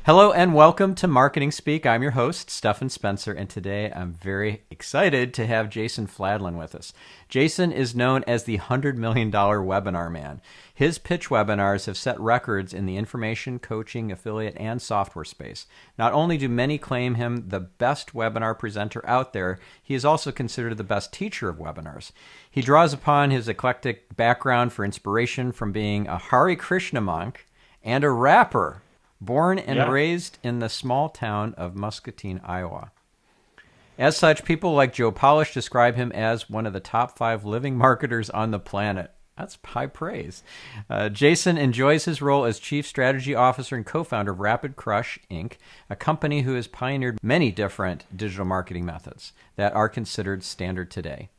Hello and welcome to Marketing Speak. I'm your host, Stefan Spencer, and today I'm very excited to have Jason Fladlien with us. Jason is known as the $100 million webinar man. His pitch webinars have set records in the information, coaching, affiliate, and software space. Not only do many claim him the best webinar presenter out there, he is also considered the best teacher of webinars. He draws upon his eclectic background for inspiration from being a Hare Krishna monk and a rapper. Born and raised in the small town of Muscatine, Iowa. As such, people like Joe Polish describe him as one of the top 5 living marketers on the planet. That's high praise. Jason enjoys his role as Chief Strategy Officer and co-founder of Rapid Crush, Inc., a company who has pioneered many different digital marketing methods that are considered standard today.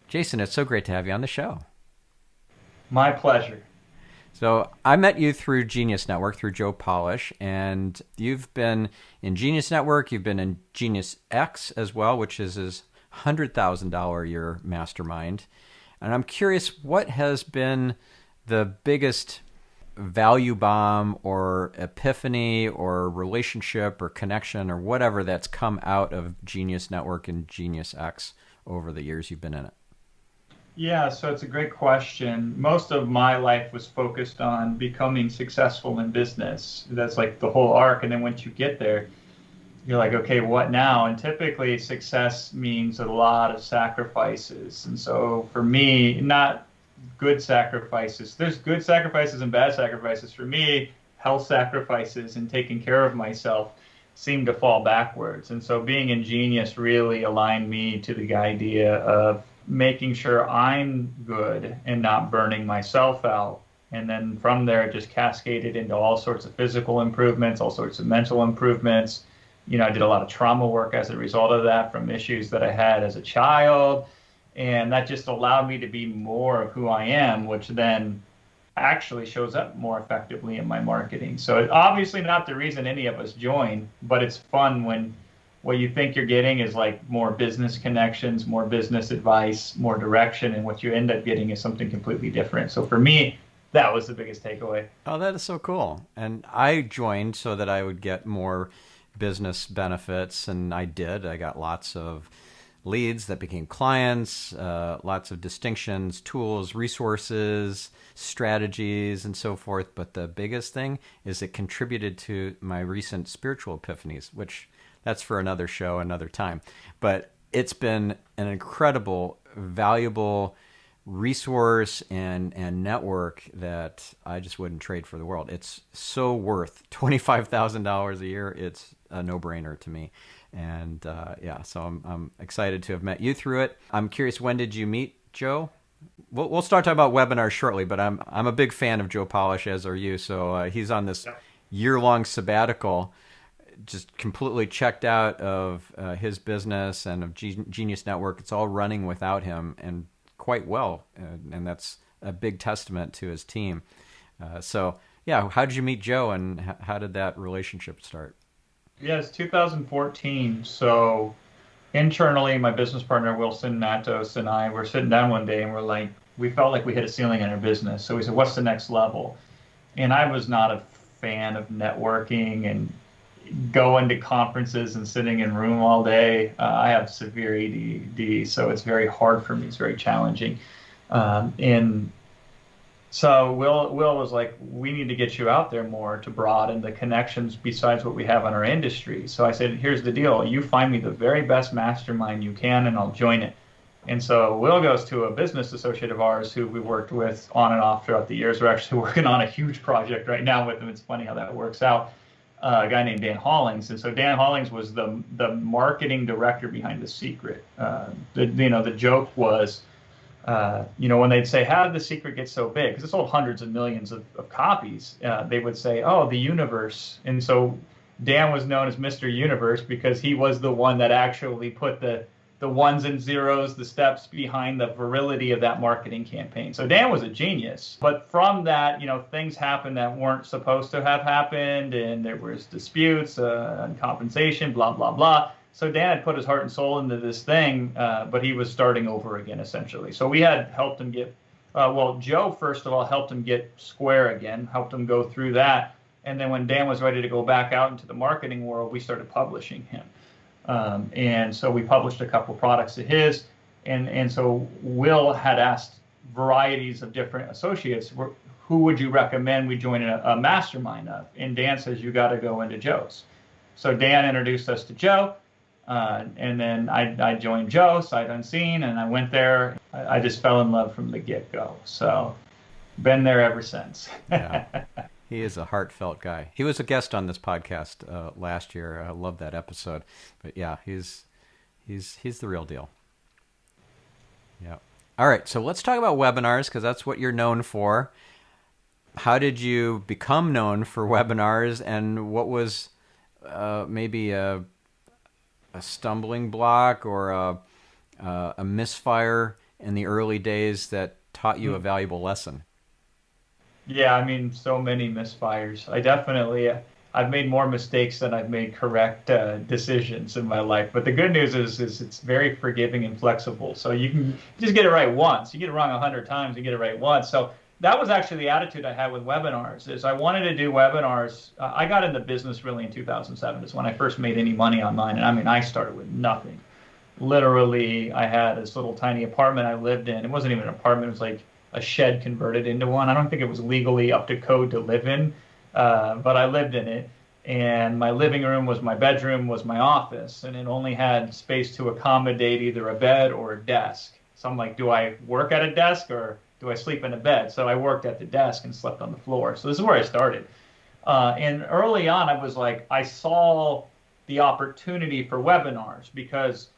Jason, it's so great to have you on the show. My pleasure. So I met you through Genius Network, through Joe Polish, and you've been in Genius Network, you've been in Genius X as well, which is his $100,000 a year mastermind. And I'm curious, what has been the biggest value bomb or epiphany or relationship or connection or whatever that's come out of Genius Network and Genius X over the years you've been in it? Yeah, so it's a great question. Most of my life was focused on becoming successful in business. That's like the whole arc. And then once you get there, you're like, okay, what now? And typically success means a lot of sacrifices. And so for me, not good sacrifices. There's good sacrifices and bad sacrifices. For me, health sacrifices and taking care of myself seem to fall backwards. And so being in Genius really aligned me to the idea of making sure I'm good and not burning myself out. And then from there, it just cascaded into all sorts of physical improvements, all sorts of mental improvements. You know, I did a lot of trauma work as a result of that from issues that I had as a child. And that just allowed me to be more of who I am, which then actually shows up more effectively in my marketing. So it's obviously not the reason any of us join, but it's fun when what you think you're getting is like more business connections, more business advice, more direction, and what you end up getting is something completely different. So for me, that was the biggest takeaway. Oh, that is so cool. And I joined so that I would get more business benefits, and I did. I got lots of leads that became clients, lots of distinctions, tools, resources, strategies, and so forth. But the biggest thing is it contributed to my recent spiritual epiphanies, which that's for another show, another time. But it's been an incredible, valuable resource and network that I just wouldn't trade for the world. It's so worth $25,000 a year. It's a no-brainer to me. And so I'm excited to have met you through it. I'm curious, when did you meet Joe? We'll start talking about webinars shortly, but I'm a big fan of Joe Polish, as are you. So he's on this year-long sabbatical, just completely checked out of his business and of Genius Network. It's all running without him and quite well. And that's a big testament to his team. How did you meet Joe and how did that relationship start? Yeah, it's 2014. So internally, my business partner, Wilson Matos, and I were sitting down one day and we felt like we hit a ceiling in our business. So we said, what's the next level? And I was not a fan of networking and going to conferences and sitting in a room all day. I have severe ADD, so it's very hard for me. It's very challenging. And so Will was like, we need to get you out there more to broaden the connections besides what we have in our industry. So I said, here's the deal. You find me the very best mastermind you can, and I'll join it. And so Will goes to a business associate of ours who we worked with on and off throughout the years. We're actually working on a huge project right now with him. It's funny how that works out. A guy named Dan Hollings. And so Dan Hollings was the marketing director behind The Secret. The joke was, when they'd say, how did The Secret get so big? Because it sold hundreds of millions of copies. They would say, oh, the universe. And so Dan was known as Mr. Universe because he was the one that actually put the ones and zeros, the steps behind the virility of that marketing campaign. So Dan was a genius. But from that, things happened that weren't supposed to have happened, and there was disputes and compensation, blah, blah, blah. So Dan had put his heart and soul into this thing, but he was starting over again, essentially. So we had helped him get, Joe, first of all, helped him get square again, helped him go through that. And then when Dan was ready to go back out into the marketing world, we started publishing him. And so we published a couple products of his. And so Will had asked varieties of different associates, who would you recommend we join a mastermind of? And Dan says, you got to go into Joe's. So Dan introduced us to Joe. And then I joined Joe, sight unseen, and I went there. I just fell in love from the get-go. So been there ever since. Yeah. He is a heartfelt guy. He was a guest on this podcast last year. I love that episode. But yeah, he's the real deal. Yeah. All right, so let's talk about webinars, because that's what you're known for. How did you become known for webinars, and what was maybe a stumbling block or a misfire in the early days that taught you a valuable lesson? Yeah, I mean, so many misfires. I've made more mistakes than I've made correct decisions in my life. But the good news is it's very forgiving and flexible. So you can just get it right once. You get it wrong 100 times, you get it right once. So that was actually the attitude I had with webinars, is I wanted to do webinars. I got into business really in 2007. Is when I first made any money online. And I mean, I started with nothing. Literally, I had this little tiny apartment I lived in. It wasn't even an apartment. It was like a shed converted into one. I don't think it was legally up to code to live in, but I lived in it. And my living room was my bedroom, was my office, and it only had space to accommodate either a bed or a desk. So I'm like, do I work at a desk or do I sleep in a bed? So I worked at the desk and slept on the floor. So this is where I started. And early on, I was like, I saw the opportunity for webinars because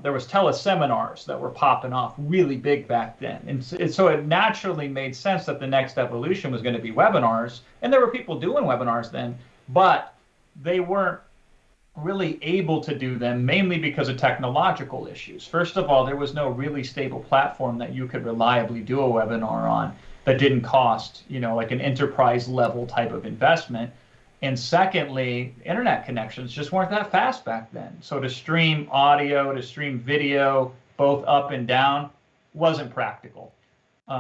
there was teleseminars that were popping off really big back then. And so it naturally made sense that the next evolution was going to be webinars. And there were people doing webinars then, but they weren't really able to do them, mainly because of technological issues. First of all, there was no really stable platform that you could reliably do a webinar on that didn't cost, like an enterprise level type of investment. And secondly, internet connections just weren't that fast back then. So to stream audio, to stream video, both up and down, wasn't practical.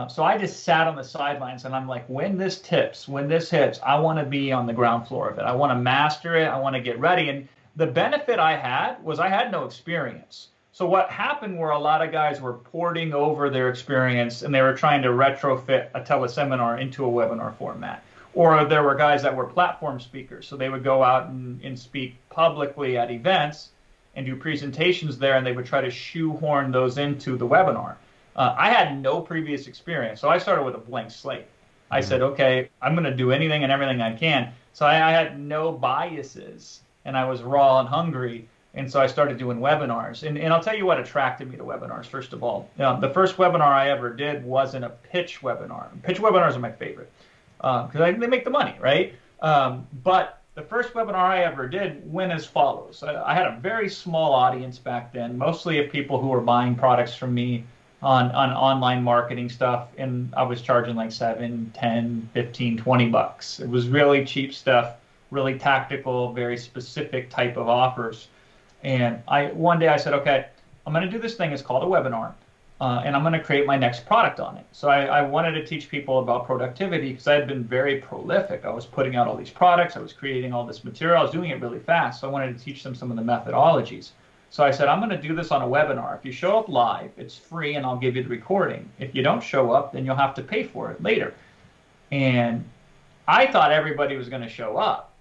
So I just sat on the sidelines and I'm like, when this hits, I want to be on the ground floor of it. I want to master it. I want to get ready. And the benefit I had was I had no experience. So what happened were a lot of guys were porting over their experience and they were trying to retrofit a teleseminar into a webinar format. Or there were guys that were platform speakers. So they would go out and speak publicly at events and do presentations there, and they would try to shoehorn those into the webinar. I had no previous experience, so I started with a blank slate. I said, okay, I'm going to do anything and everything I can. So I had no biases, and I was raw and hungry, and so I started doing webinars. And I'll tell you what attracted me to webinars, first of all. The first webinar I ever did wasn't a pitch webinar. Pitch webinars are my favorite because they make the money, right? But the first webinar I ever did went as follows. I had a very small audience back then, mostly of people who were buying products from me on online marketing stuff, and I was charging like $7, $10, $15, $20. It was really cheap stuff, really tactical, very specific type of offers. And one day I said, okay, I'm going to do this thing. It's called a webinar, and I'm going to create my next product on it. So I wanted to teach people about productivity because I had been very prolific. I was putting out all these products. I was creating all this material. I was doing it really fast. So I wanted to teach them some of the methodologies. So I said, I'm going to do this on a webinar. If you show up live, it's free, and I'll give you the recording. If you don't show up, then you'll have to pay for it later. And I thought everybody was going to show up.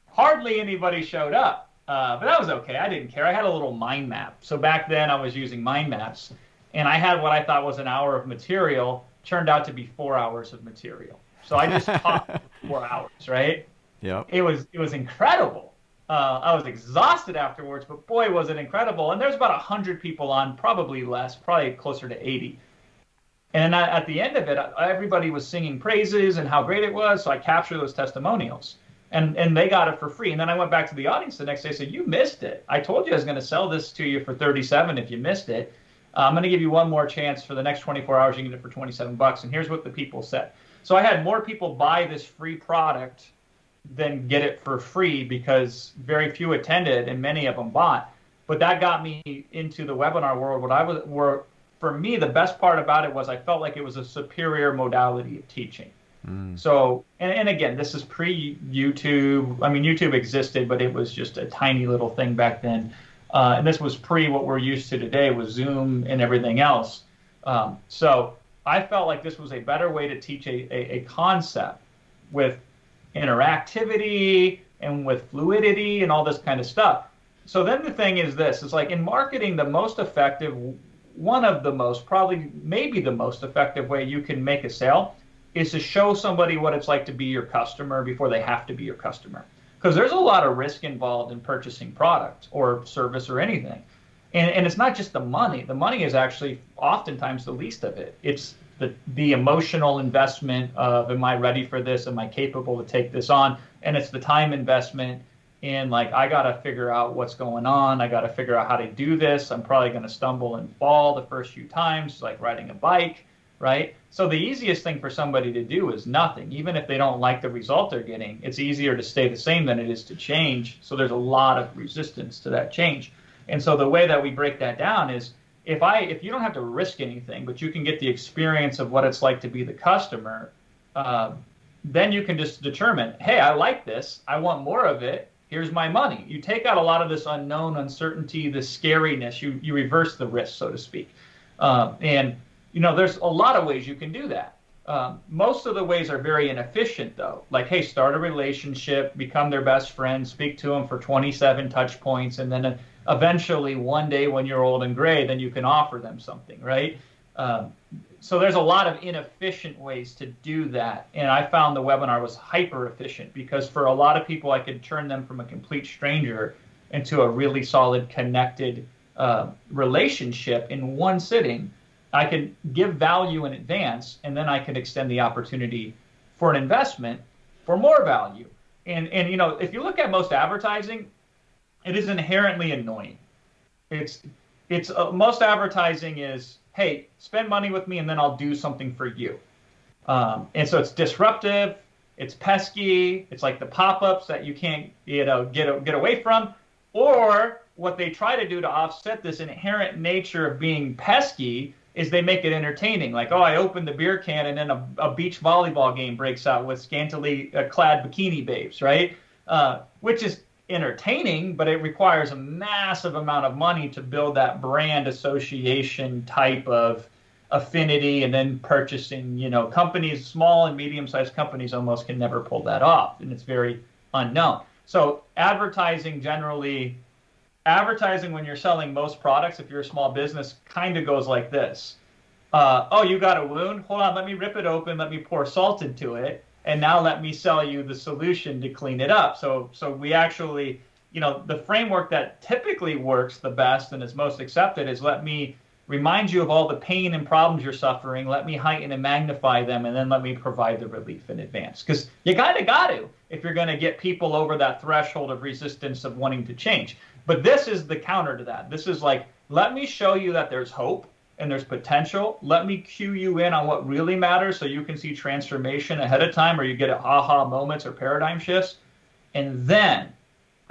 Hardly anybody showed up, but that was okay. I didn't care. I had a little mind map. So back then, I was using mind maps, and I had what I thought was an hour of material, turned out to be 4 hours of material. So I just taught 4 hours, right? Yeah. It was incredible. I was exhausted afterwards, but boy, was it incredible. And there's about 100 people on, probably less, probably closer to 80. And at the end of it, everybody was singing praises and how great it was. So I captured those testimonials, and they got it for free. And then I went back to the audience the next day and said, you missed it. I told you I was going to sell this to you for $37 if you missed it. I'm going to give you one more chance for the next 24 hours. You can get it for $27. And here's what the people said. So I had more people buy this free product than get it for free because very few attended and many of them bought. But that got me into the webinar world. For me, the best part about it was I felt like it was a superior modality of teaching. So, and again, this is pre-YouTube. I mean, YouTube existed, but it was just a tiny little thing back then. And this was pre what we're used to today with Zoom and everything else. So I felt like this was a better way to teach a concept with interactivity and with fluidity and all this kind of stuff. So then the thing is this, it's like in marketing, the most effective, one of the most, probably maybe the most effective way you can make a sale is to show somebody what it's like to be your customer before they have to be your customer. Because there's a lot of risk involved in purchasing product or service or anything. And it's not just the money. The money is actually oftentimes the least of it. It's the emotional investment of, am I ready for this? Am I capable to take this on? And it's the time investment in, like, I got to figure out what's going on. I got to figure out how to do this. I'm probably going to stumble and fall the first few times, like riding a bike, right? So the easiest thing for somebody to do is nothing. Even if they don't like the result they're getting, it's easier to stay the same than it is to change. So there's a lot of resistance to that change. And so the way that we break that down is, if you don't have to risk anything, but you can get the experience of what it's like to be the customer, then you can just determine, hey, I like this. I want more of it. Here's my money. You take out a lot of this unknown, uncertainty, the scariness. You reverse the risk, so to speak. And there's a lot of ways you can do that. Most of the ways are very inefficient, though. Like, hey, start a relationship, become their best friend, speak to them for 27 touch points, and then eventually one day when you're old and gray, then you can offer them something, right? So there's a lot of inefficient ways to do that. And I found the webinar was hyper efficient because for a lot of people, I could turn them from a complete stranger into a really solid, connected relationship in one sitting. I could give value in advance, and then I could extend the opportunity for an investment for more value. And if you look at most advertising, it is inherently annoying. It's most advertising is, hey, spend money with me, and then I'll do something for you. And so it's disruptive, it's pesky, it's like the pop-ups that you can't get away from, or what they try to do to offset this inherent nature of being pesky is they make it entertaining. Like, oh, I opened the beer can and then a beach volleyball game breaks out with scantily clad bikini babes, right? Which is entertaining, but it requires a massive amount of money to build that brand association type of affinity and then purchasing. Companies, small and medium-sized companies almost can never pull that off, and it's very unknown. So advertising when you're selling most products, if you're a small business, kind of goes like this. Oh, you got a wound? Hold on, let me rip it open, let me pour salt into it, and now let me sell you the solution to clean it up. So we actually, the framework that typically works the best and is most accepted is, let me remind you of all the pain and problems you're suffering, let me heighten and magnify them, and then let me provide the relief in advance. Because you got to, if you're going to get people over that threshold of resistance of wanting to change. But this is the counter to that. This is like, let me show you that there's hope and there's potential. Let me cue you in on what really matters so you can see transformation ahead of time, or you get aha moments or paradigm shifts. And then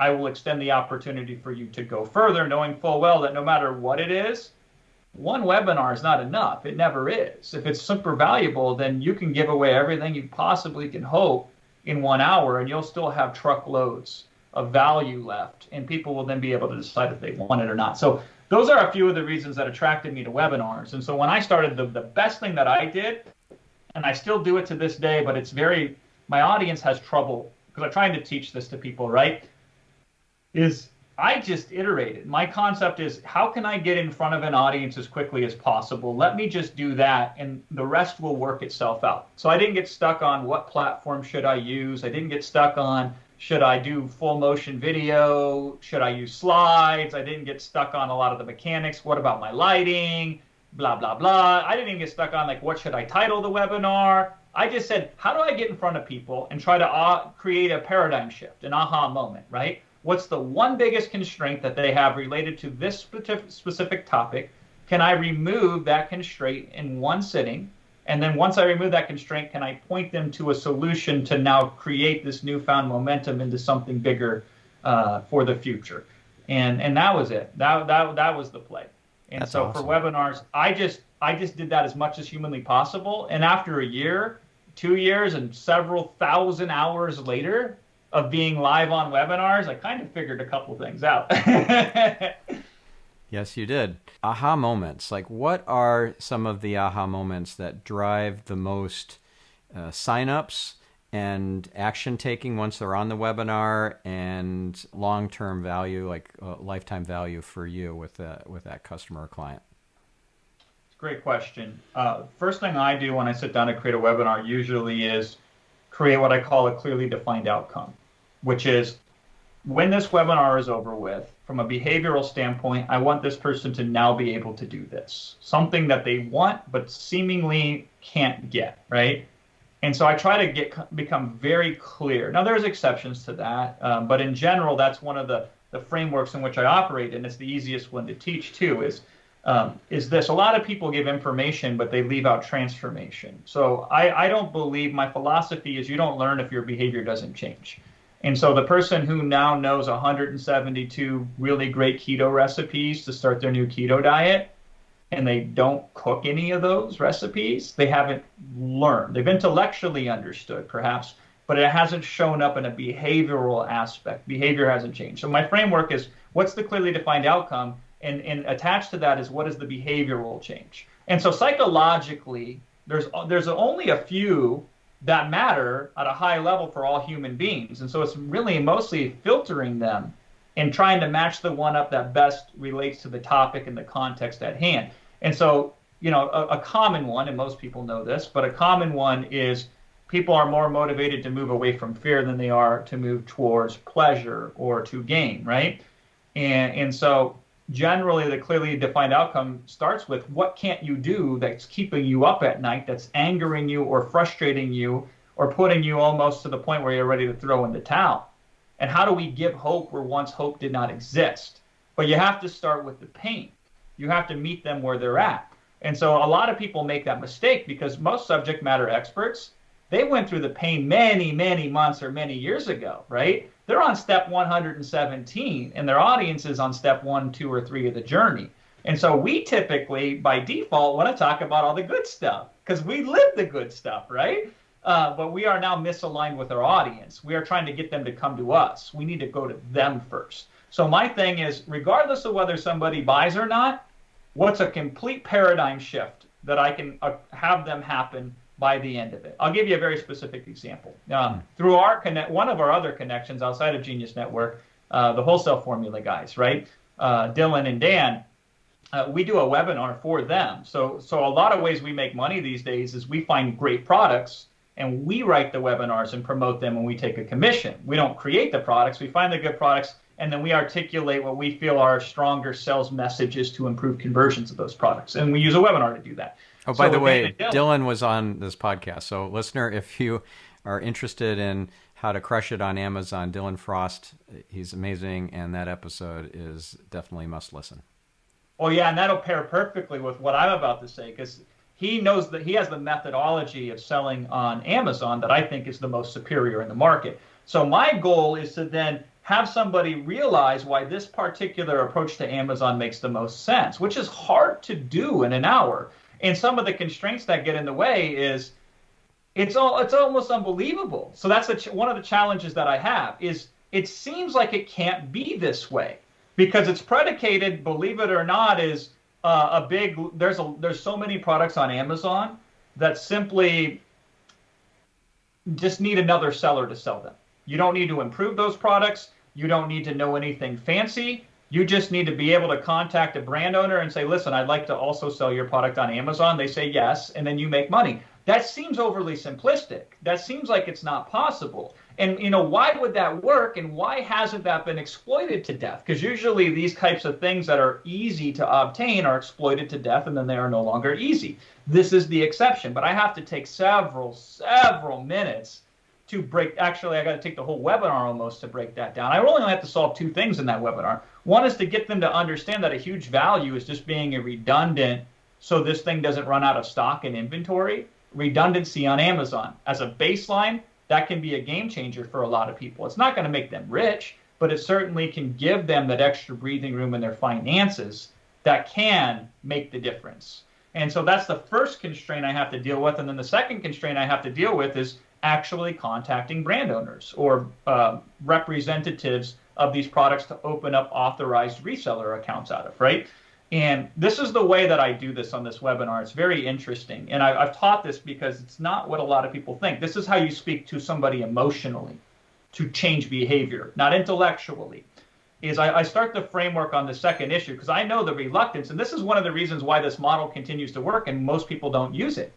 I will extend the opportunity for you to go further, knowing full well that no matter what it is, one webinar is not enough. It never is. If it's super valuable, then you can give away everything you possibly can hope in 1 hour, and you'll still have truckloads of value left, and people will then be able to decide if they want it or not. So those are a few of the reasons that attracted me to webinars. And so when I started, the best thing that I did, and I still do it to this day, but my audience has trouble because I'm trying to teach this to people, right? Is I just iterated. My concept is, how can I get in front of an audience as quickly as possible? Let me just do that, and the rest will work itself out. So I didn't get stuck on what platform should I use. I didn't get stuck on, should I do full motion video? Should I use slides? I didn't get stuck on a lot of the mechanics. What about my lighting? Blah, blah, blah. I didn't even get stuck on, like, what should I title the webinar? I just said, how do I get in front of people and try to create a paradigm shift, an aha moment, right? What's the one biggest constraint that they have related to this specific topic? Can I remove that constraint in one sitting? And then once I remove that constraint, can I point them to a solution to now create this newfound momentum into something bigger for the future? And that was it. That was the play. And That's awesome. For webinars, I just did that as much as humanly possible. And after a year, 2 years and several thousand hours later of being live on webinars, I kind of figured a couple things out. Yes, you did. Aha moments. Like, what are some of the aha moments that drive the most signups and action taking once they're on the webinar, and long-term value, like lifetime value for you with that customer or client? Great question. First thing I do when I sit down to create a webinar usually is create what I call a clearly defined outcome, which is when this webinar is over with, from a behavioral standpoint, I want this person to now be able to do this, something that they want but seemingly can't get, right? And so I try to become very clear. Now, there's exceptions to that, but in general, that's one of the frameworks in which I operate, and it's the easiest one to teach too, is this. A lot of people give information, but they leave out transformation. So I don't believe, my philosophy is you don't learn if your behavior doesn't change. And so the person who now knows 172 really great keto recipes to start their new keto diet, and they don't cook any of those recipes, they haven't learned. They've intellectually understood, perhaps, but it hasn't shown up in a behavioral aspect. Behavior hasn't changed. So my framework is, what's the clearly defined outcome? And attached to that is, what is the behavioral change? And so psychologically, there's only a few that matter at a high level for all human beings. And so it's really mostly filtering them and trying to match the one up that best relates to the topic and the context at hand. And so, a common one, and most people know this, but a common one is people are more motivated to move away from fear than they are to move towards pleasure or to gain, right? And so generally the clearly defined outcome starts with, what can't you do that's keeping you up at night, that's angering you or frustrating you or putting you almost to the point where you're ready to throw in the towel? And how do we give hope where once hope did not exist? But you have to start with the pain. You have to meet them where they're at. And so a lot of people make that mistake because most subject matter experts, they went through the pain many, many months or many years ago, right? They're on step 117 and their audience is on step 1, 2, or 3 of the journey. And so we typically, by default, want to talk about all the good stuff because we live the good stuff, right? But we are now misaligned with our audience. We are trying to get them to come to us. We need to go to them first. So my thing is, regardless of whether somebody buys or not, what's a complete paradigm shift that I can have them happen by the end of it? I'll give you a very specific example. Through one of our other connections outside of Genius Network, the wholesale formula guys, right? Dylan and Dan, we do a webinar for them. So a lot of ways we make money these days is we find great products and we write the webinars and promote them and we take a commission. We don't create the products, we find the good products, and then we articulate what we feel are stronger sales messages to improve conversions of those products. And we use a webinar to do that. Oh, by the way, Dylan was on this podcast. So listener, if you are interested in how to crush it on Amazon, Dylan Frost, he's amazing. And that episode is definitely must listen. Well, yeah, and that'll pair perfectly with what I'm about to say, because he knows that he has the methodology of selling on Amazon that I think is the most superior in the market. So my goal is to then have somebody realize why this particular approach to Amazon makes the most sense, which is hard to do in an hour. And some of the constraints that get in the way is it's almost unbelievable. So that's one of the challenges that I have is it seems like it can't be this way because it's predicated, believe it or not, is there's so many products on Amazon that simply just need another seller to sell them. You don't need to improve those products. You don't need to know anything fancy. You just need to be able to contact a brand owner and say, listen, I'd like to also sell your product on Amazon. They say yes, and then you make money. That seems overly simplistic. That seems like it's not possible. And, why would that work, and why hasn't that been exploited to death? Because usually these types of things that are easy to obtain are exploited to death, and then they are no longer easy. This is the exception, but I have to take several minutes to break. Actually, I got to take the whole webinar almost to break that down. I only have to solve two things in that webinar. One is to get them to understand that a huge value is just being a redundant, so this thing doesn't run out of stock and inventory. Redundancy on Amazon as a baseline, that can be a game changer for a lot of people. It's not going to make them rich, but it certainly can give them that extra breathing room in their finances that can make the difference. And so that's the first constraint I have to deal with. And then the second constraint I have to deal with is actually contacting brand owners or representatives of these products to open up authorized reseller accounts out of, right? And this is the way that I do this on this webinar. It's very interesting. And I've taught this because it's not what a lot of people think. This is how you speak to somebody emotionally to change behavior, not intellectually. I start the framework on the second issue because I know the reluctance. And this is one of the reasons why this model continues to work and most people don't use it,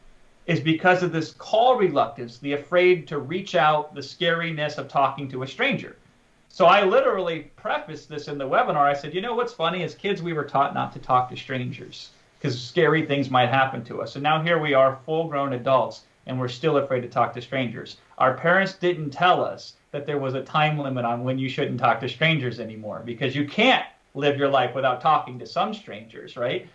is because of this call reluctance, the afraid to reach out, the scariness of talking to a stranger. So I literally prefaced this in the webinar. I said, you know what's funny? As kids, we were taught not to talk to strangers because scary things might happen to us. And now here we are, full-grown adults, and we're still afraid to talk to strangers. Our parents didn't tell us that there was a time limit on when you shouldn't talk to strangers anymore, because you can't live your life without talking to some strangers, right?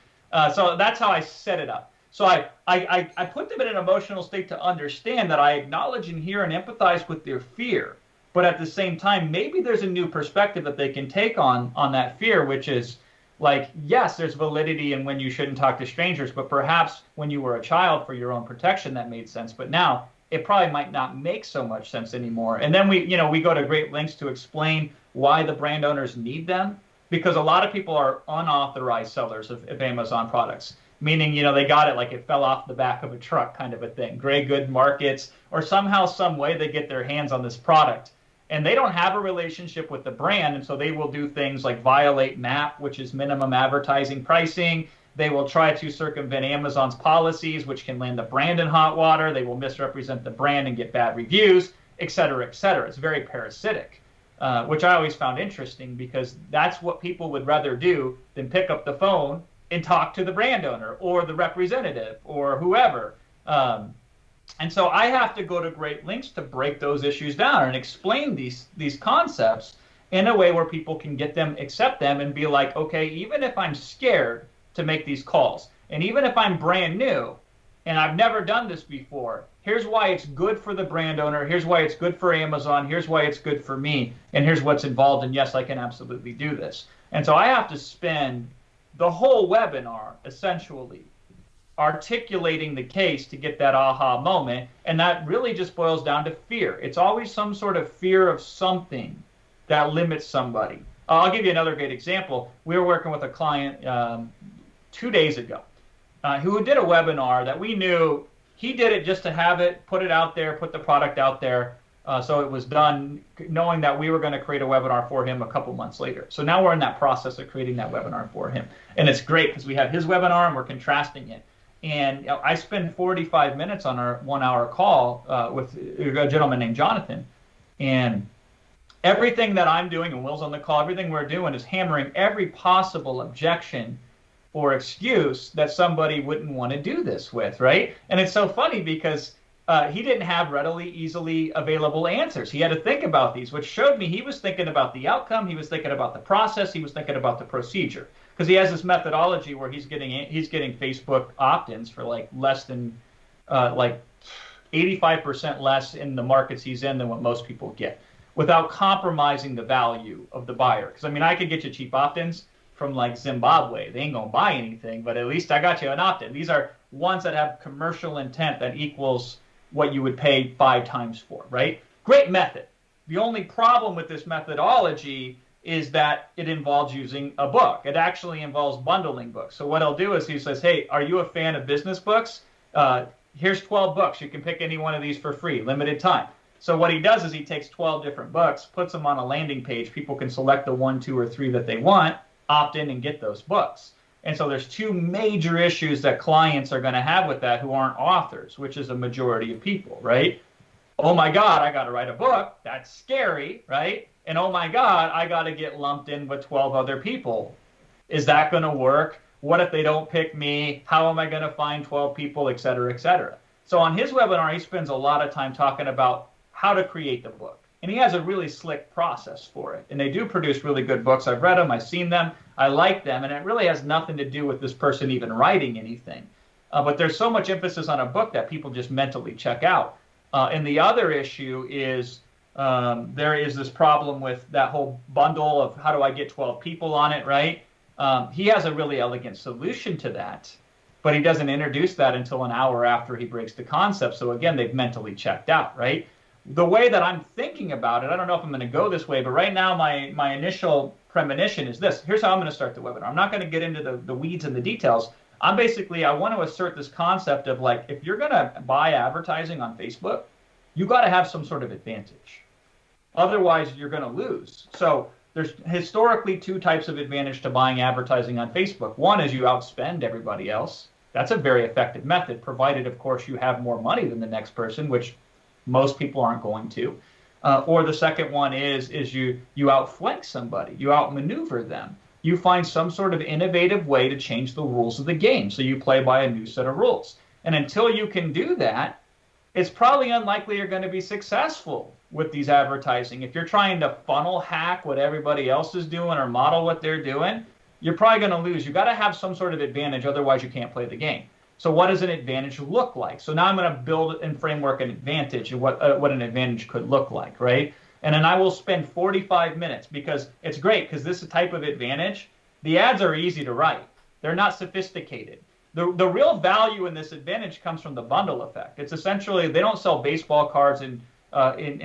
So that's how I set it up. So I put them in an emotional state to understand that I acknowledge and hear and empathize with their fear. But at the same time, maybe there's a new perspective that they can take on that fear, which is like, yes, there's validity in when you shouldn't talk to strangers, but perhaps when you were a child for your own protection, that made sense. But now it probably might not make so much sense anymore. And then we go to great lengths to explain why the brand owners need them, because a lot of people are unauthorized sellers of Amazon products, meaning, they got it like it fell off the back of a truck kind of a thing, gray good markets, or somehow, some way they get their hands on this product. And they don't have a relationship with the brand, and so they will do things like violate MAP, which is minimum advertising pricing. They will try to circumvent Amazon's policies, which can land the brand in hot water. They will misrepresent the brand and get bad reviews, et cetera, et cetera. It's very parasitic, which I always found interesting because that's what people would rather do than pick up the phone and talk to the brand owner or the representative or whoever. And so I have to go to great lengths to break those issues down and explain these concepts in a way where people can get them, accept them, and be like, okay, even if I'm scared to make these calls, and even if I'm brand new and I've never done this before, here's why it's good for the brand owner, here's why it's good for Amazon, here's why it's good for me, and here's what's involved, and yes, I can absolutely do this. And so I have to spend the whole webinar essentially articulating the case to get that aha moment, and that really just boils down to fear. It's always some sort of fear of something that limits somebody. I'll give you another great example. We were working with a client 2 days ago who did a webinar that we knew he did it just to have it, put it out there, put the product out there, so it was done knowing that we were going to create a webinar for him a couple months later. So now we're in that process of creating that webinar for him, and it's great because we have his webinar and we're contrasting it. And I spend 45 minutes on our 1 hour call with a gentleman named Jonathan. And everything that I'm doing, and Will's on the call, everything we're doing is hammering every possible objection or excuse that somebody wouldn't want to do this with, right? And it's so funny because he didn't have readily, easily available answers. He had to think about these, which showed me he was thinking about the outcome, he was thinking about the process, he was thinking about the procedure. Because he has this methodology where he's getting Facebook opt-ins for like less than 85% less in the markets he's in than what most people get, without compromising the value of the buyer. Because I could get you cheap opt-ins from like Zimbabwe. They ain't gonna buy anything, but at least I got you an opt-in. These are ones that have commercial intent that equals what you would pay 5 times for, right? Great method. The only problem with this methodology is that it involves using a book. It actually involves bundling books. So what he'll do is he says, hey, are you a fan of business books? Here's 12 books. You can pick any one of these for free, limited time. So what he does is he takes 12 different books, puts them on a landing page. People can select the 1, 2, or 3 that they want, opt in, and get those books. And so there's 2 major issues that clients are going to have with that who aren't authors, which is a majority of people, right? Oh my God, I got to write a book. That's scary, right? And oh my God, I got to get lumped in with 12 other people. Is that going to work? What if they don't pick me? How am I going to find 12 people, et cetera, et cetera? So on his webinar, he spends a lot of time talking about how to create the book. And he has a really slick process for it. And they do produce really good books. I've read them. I've seen them. I like them. And it really has nothing to do with this person even writing anything. But there's so much emphasis on a book that people just mentally check out. And the other issue is there is this problem with that whole bundle of how do I get 12 people on it, right? He has a really elegant solution to that. but he doesn't introduce that until an hour after he breaks the concept. So again, they've mentally checked out, right? The way that I'm thinking about it, I don't know if I'm going to go this way, but right now my initial premonition is this. Here's how I'm going to start the webinar. I'm not going to get into the weeds and the details. I want to assert this concept of like, if you're going to buy advertising on Facebook, you got to have some sort of advantage. Otherwise, you're going to lose. So there's historically two types of advantage to buying advertising on Facebook. One is you outspend everybody else. That's a very effective method, provided, of course, you have more money than the next person, which most people aren't going to. Or the second one is you outflank somebody, you outmaneuver them. You find some sort of innovative way to change the rules of the game. So you play by a new set of rules. And until you can do that, it's probably unlikely you're going to be successful with these advertising. If you're trying to funnel hack what everybody else is doing or model what they're doing, you're probably going to lose. You got to have some sort of advantage, otherwise you can't play the game. So what does an advantage look like? So now I'm going to build and framework an advantage and what an advantage could look like, right? And then I will spend 45 minutes because it's great because this type of advantage, the ads are easy to write. They're not sophisticated. The real value in this advantage comes from the bundle effect. It's essentially, they don't sell baseball cards in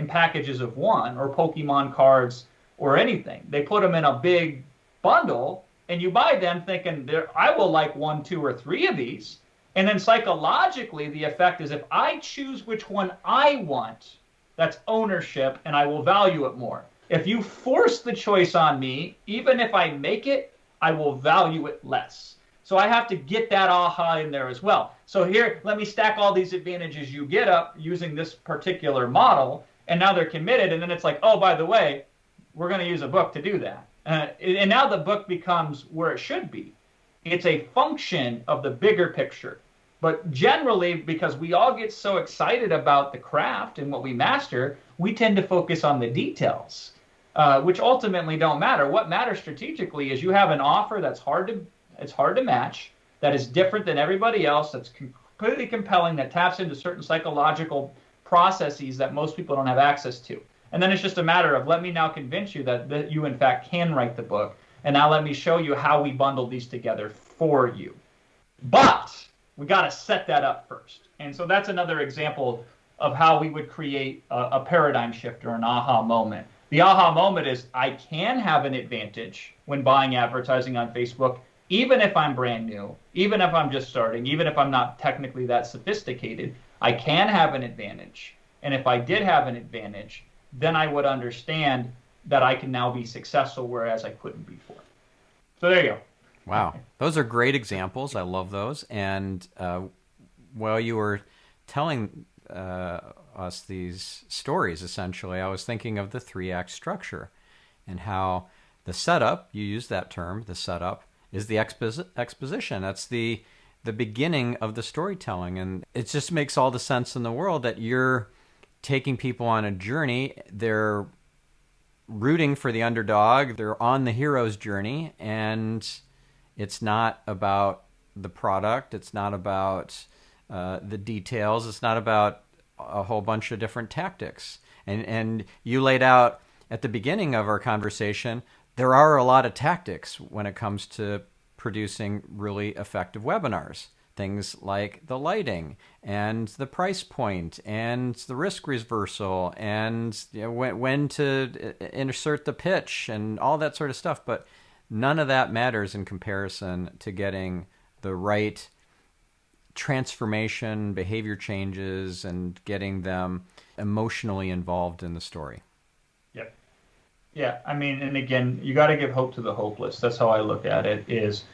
packages of one or Pokemon cards or anything. They put them in a big bundle and you buy them thinking, I will like 1, 2, or 3 of these. And then psychologically, the effect is if I choose which one I want, that's ownership and I will value it more. If you force the choice on me, even if I make it, I will value it less. So I have to get that aha in there as well. So here, let me stack all these advantages you get up using this particular model, and now they're committed, and then it's like, oh, by the way, we're going to use a book to do that. And now the book becomes where it should be. It's a function of the bigger picture. But generally, because we all get so excited about the craft and what we master, we tend to focus on the details, which ultimately don't matter. What matters strategically is you have an offer that's hard to match, that is different than everybody else, that's completely compelling, that taps into certain psychological processes that most people don't have access to. And then it's just a matter of, let me now convince you that you in fact can write the book, and now let me show you how we bundle these together for you. But we got to set that up first. And so that's another example of how we would create a paradigm shift or an aha moment. The aha moment is I can have an advantage when buying advertising on Facebook, even if I'm brand new, even if I'm just starting, even if I'm not technically that sophisticated, I can have an advantage. And if I did have an advantage, then I would understand that I can now be successful, whereas I couldn't before. So there you go. Wow. Those are great examples. I love those. And while you were telling us these stories, essentially, I was thinking of the 3-act structure and how the setup, you used that term, the setup, is the exposition. That's the beginning of the storytelling. And it just makes all the sense in the world that you're taking people on a journey. They're rooting for the underdog. They're on the hero's journey. And it's not about the product. It's not about the details. It's not about a whole bunch of different tactics. And you laid out at the beginning of our conversation, there are a lot of tactics when it comes to producing really effective webinars. Things like the lighting and the price point and the risk reversal and when to insert the pitch and all that sort of stuff. But none of that matters in comparison to getting the right transformation, behavior changes, and getting them emotionally involved in the story. Yep. Yeah, I mean, and again, you got to give hope to the hopeless. That's how I look at it. Is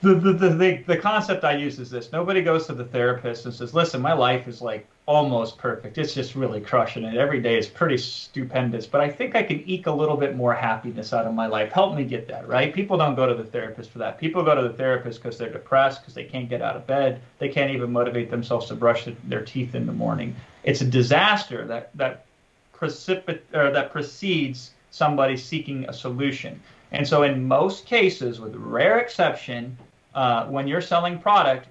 the concept I use is this: nobody goes to the therapist and says, "Listen, my life is like almost perfect. It's just really crushing it. Every day is pretty stupendous, but I think I can eke a little bit more happiness out of my life. Help me get that." Right? People don't go to the therapist for that. People go to the therapist because they're depressed, because they can't get out of bed. They can't even motivate themselves to brush their teeth in the morning. It's a disaster that precedes somebody seeking a solution. And so in most cases, with rare exception, when you're selling product,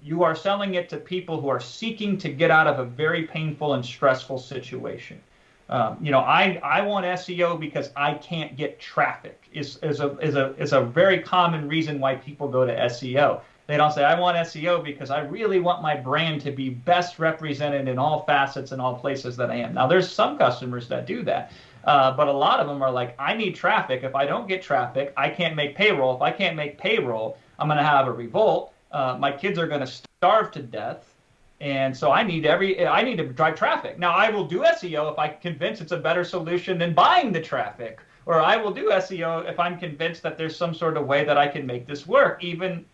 you are selling it to people who are seeking to get out of a very painful and stressful situation. I want SEO because I can't get traffic. Is a very common reason why people go to SEO. They don't say, I want SEO because I really want my brand to be best represented in all facets and all places that I am. Now, there's some customers that do that, but a lot of them are like, I need traffic. If I don't get traffic, I can't make payroll. If I can't make payroll, I'm going to have a revolt. My kids are going to starve to death. And so I need to drive traffic. Now, I will do SEO if I convince it's a better solution than buying the traffic, or I will do SEO if I'm convinced that there's some sort of way that I can make this work, even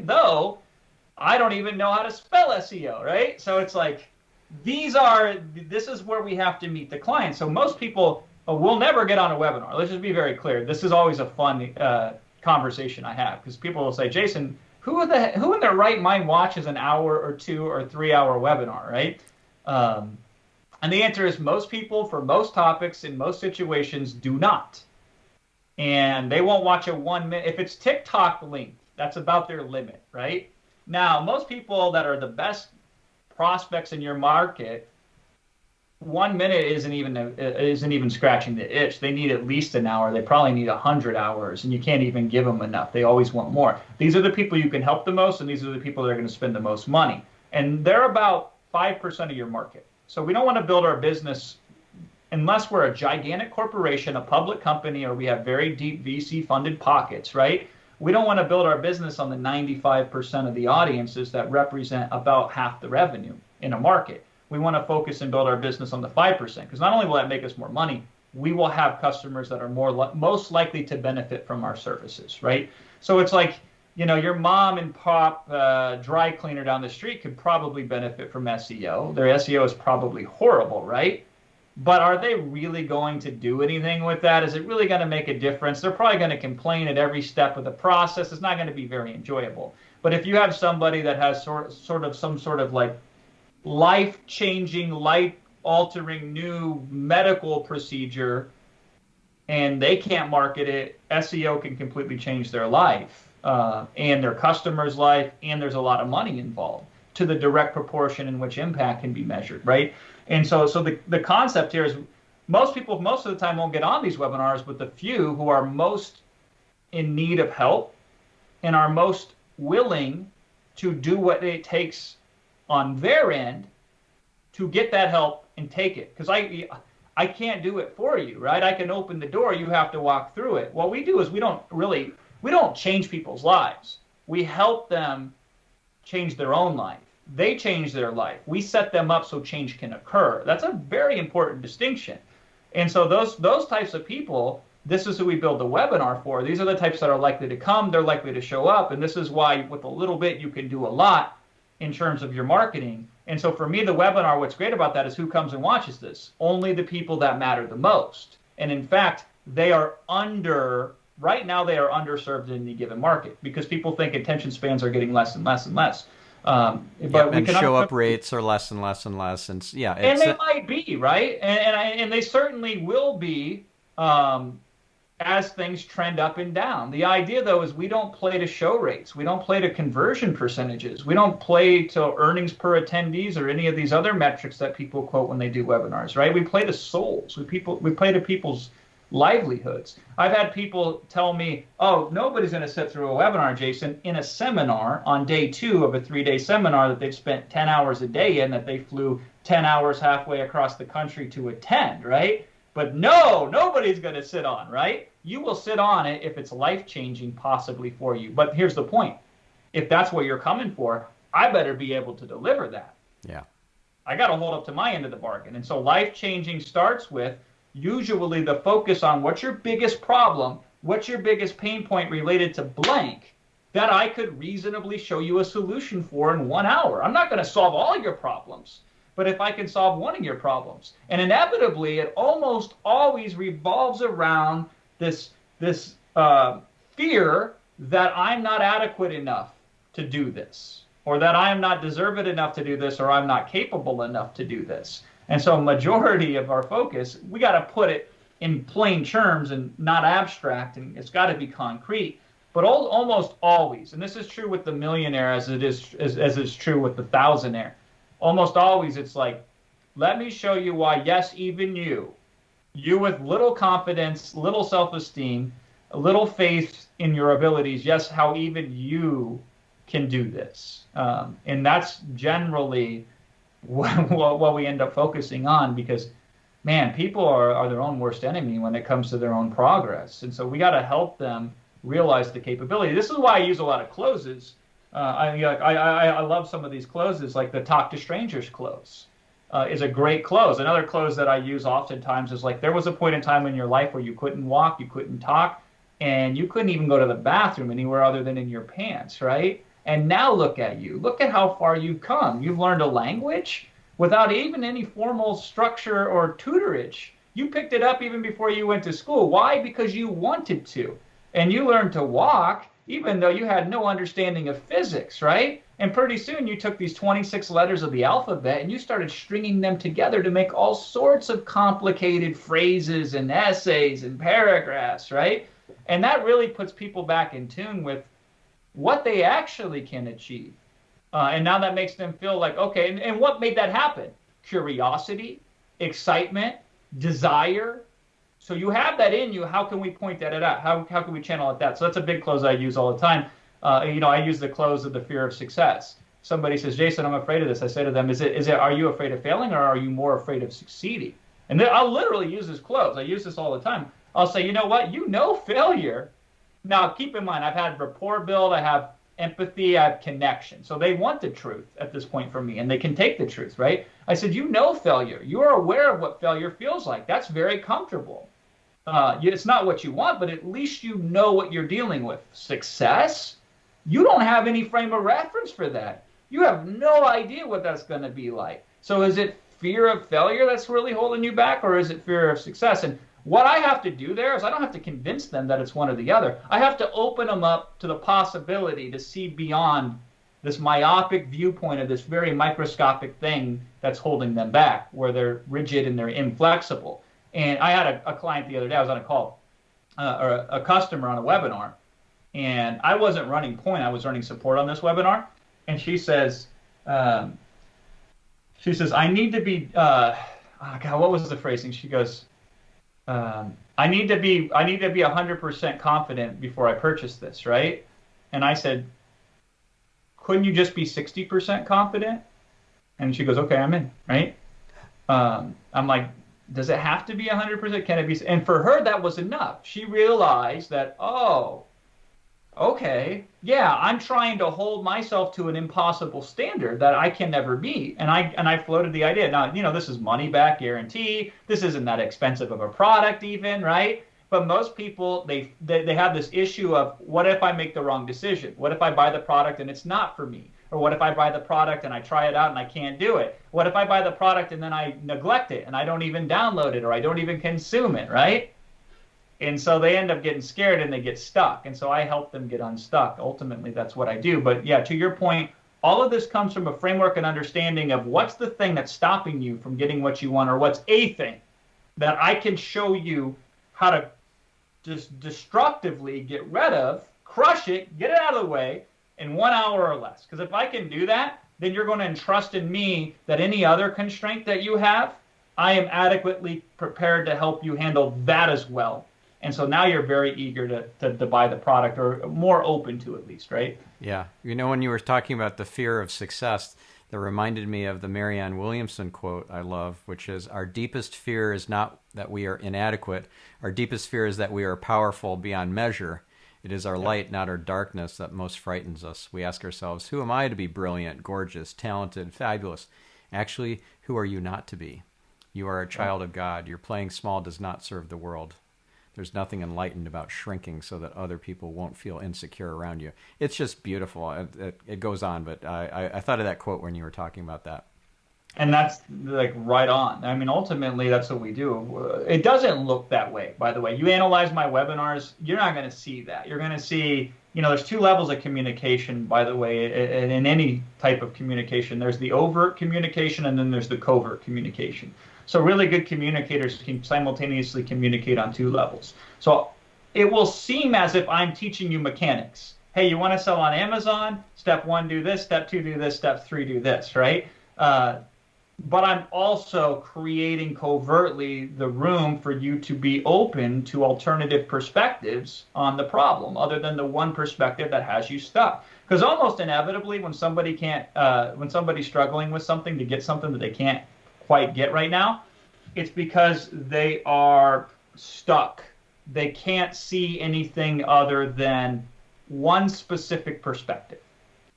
though I don't even know how to spell SEO, right? So it's like this is where we have to meet the client. So most people will never get on a webinar. Let's just be very clear. This is always a fun conversation I have, because people will say, Jason, who in their right mind watches an hour or 2 or 3 hour webinar, right? And the answer is most people, for most topics, in most situations, do not. And they won't watch a 1 minute. If it's TikTok length, that's about their limit, right? Now, most people that are the best prospects in your market, 1 minute isn't even scratching the itch. They need at least an hour. They probably need 100 hours, and you can't even give them enough. They always want more. These are the people you can help the most, and these are the people that are going to spend the most money. And they're about 5% of your market. So we don't want to build our business unless we're a gigantic corporation, a public company, or we have very deep VC-funded pockets, right? We don't want to build our business on the 95% of the audiences that represent about half the revenue in a market. We want to focus and build our business on the 5%, because not only will that make us more money, we will have customers that are most likely to benefit from our services, right? So it's like, your mom and pop dry cleaner down the street could probably benefit from SEO. Their SEO is probably horrible, right? But are they really going to do anything with that? Is it really going to make a difference? They're probably going to complain at every step of the process. It's not going to be very enjoyable. But if you have somebody that has sort of some sort of like life-changing, life-altering new medical procedure, and they can't market it, SEO can completely change their life. And their customer's life, and there's a lot of money involved to the direct proportion in which impact can be measured, right? And so the concept here is most people most of the time won't get on these webinars, but the few who are most in need of help and are most willing to do what it takes on their end to get that help and take it. Because I can't do it for you, right? I can open the door, you have to walk through it. What we do is we don't change people's lives. We help them change their own life. They change their life. We set them up so change can occur. That's a very important distinction. And so those types of people, this is who we build the webinar for. These are the types that are likely to come. They're likely to show up. And this is why with a little bit, you can do a lot in terms of your marketing. And so for me, the webinar, what's great about that is who comes and watches this? Only the people that matter the most. And in fact, right now they are underserved in any given market, because people think attention spans are getting less and less and less. And show up rates are less and less and less, and they might be, right, and they certainly will be as things trend up and down. The idea, though, is we don't play to show rates, we don't play to conversion percentages, we don't play to earnings per attendees or any of these other metrics that people quote when they do webinars, right? We play to souls. We play to people's livelihoods. I've had people tell me, oh, nobody's going to sit through a webinar, Jason, in a seminar on day 2 of a 3-day seminar that they've spent 10 hours a day in, that they flew 10 hours halfway across the country to attend, right? But nobody's going to sit on, right? You will sit on it if it's life-changing possibly for you. But here's the point. If that's what you're coming for, I better be able to deliver that. Yeah. I got to hold up to my end of the bargain. And so life-changing starts with usually the focus on what's your biggest problem, what's your biggest pain point related to blank, that I could reasonably show you a solution for in 1 hour. I'm not going to solve all your problems, but if I can solve one of your problems. And inevitably, it almost always revolves around this fear that I'm not adequate enough to do this, or that I am not deserved enough to do this, or I'm not capable enough to do this. And so majority of our focus, we got to put it in plain terms and not abstract, and it's got to be concrete. But almost always, and this is true with the millionaire as it is true with the thousandaire, almost always it's like, let me show you why, yes, even you with little confidence, little self-esteem, little faith in your abilities, yes, how even you can do this. And that's generally what we end up focusing on, because, man, people are their own worst enemy when it comes to their own progress. And so we got to help them realize the capability. This is why I use a lot of closes. I love some of these closes, like the talk to strangers close. Is a great close. Another close that I use oftentimes is like, there was a point in time in your life where you couldn't walk, you couldn't talk, and you couldn't even go to the bathroom anywhere other than in your pants, right? And now look at you. Look at how far you've come. You've learned a language without even any formal structure or tutorage. You picked it up even before you went to school. Why? Because you wanted to. And you learned to walk even though you had no understanding of physics, right? And pretty soon you took these 26 letters of the alphabet and you started stringing them together to make all sorts of complicated phrases and essays and paragraphs, right? And that really puts people back in tune with what they actually can achieve. And now that makes them feel like, okay, and what made that happen? Curiosity, excitement, desire. So you have that in you. How can we point that out? How can we channel it that? So that's a big close I use all the time. I use the close of the fear of success. Somebody says, Jason, I'm afraid of this. I say to them, are you afraid of failing, or are you more afraid of succeeding? And then I'll literally use this close. I use this all the time. I'll say, you know what? You know failure. Now, keep in mind, I've had rapport build. I have empathy. I have connection. So they want the truth at this point from me, and they can take the truth, right? I said, you know failure. You are aware of what failure feels like. That's very comfortable. It's not what you want, but at least you know what you're dealing with. Success? You don't have any frame of reference for that. You have no idea what that's going to be like. So is it fear of failure that's really holding you back, or is it fear of success? And what I have to do there is I don't have to convince them that it's one or the other. I have to open them up to the possibility to see beyond this myopic viewpoint of this very microscopic thing that's holding them back, where they're rigid and they're inflexible. And I had a client the other day. I was on a call, or a customer on a webinar, and I wasn't running point. I was running support on this webinar. And she says, I need to be, God, what was the phrasing? She goes, I need to be 100% confident before I purchase this, right? And I said, couldn't you just be 60% confident? And she goes, okay, I'm in, right? I'm like, does it have to be 100%? Can it be? And for her, that was enough. She realized that, oh, okay, yeah, I'm trying to hold myself to an impossible standard that I can never meet. And I floated the idea. Now, this is money back guarantee. This isn't that expensive of a product even, right? But most people, they have this issue of, what if I make the wrong decision? What if I buy the product and it's not for me? Or what if I buy the product and I try it out and I can't do it? What if I buy the product and then I neglect it and I don't even download it, or I don't even consume it, right? And so they end up getting scared and they get stuck. And so I help them get unstuck. Ultimately, that's what I do. But yeah, to your point, all of this comes from a framework and understanding of what's the thing that's stopping you from getting what you want, or what's a thing that I can show you how to just destructively get rid of, crush it, get it out of the way in 1 hour or less. Because if I can do that, then you're going to entrust in me that any other constraint that you have, I am adequately prepared to help you handle that as well. And so now you're very eager to buy the product, or more open to, at least, right? Yeah. When you were talking about the fear of success, that reminded me of the Marianne Williamson quote I love, which is, our deepest fear is not that we are inadequate. Our deepest fear is that we are powerful beyond measure. It is our light, not our darkness, that most frightens us. We ask ourselves, who am I to be brilliant, gorgeous, talented, fabulous? Actually, who are you not to be? You are a child of God. Your playing small does not serve the world. There's nothing enlightened about shrinking so that other people won't feel insecure around you. It's just beautiful. It goes on, but I thought of that quote when you were talking about that. And that's like right on. I mean, ultimately, that's what we do. It doesn't look that way, by the way. You analyze my webinars, you're not going to see that. You're going to see, there's two levels of communication, by the way, in any type of communication. There's the overt communication, and then there's the covert communication. So really good communicators can simultaneously communicate on two levels. So it will seem as if I'm teaching you mechanics. Hey, you want to sell on Amazon? Step 1, do this. Step 2, do this. Step 3, do this, right? But I'm also creating covertly the room for you to be open to alternative perspectives on the problem, other than the one perspective that has you stuck. Because almost inevitably, when somebody's struggling with something to get something that they can't quite get right now, it's because they are stuck. They can't see anything other than one specific perspective.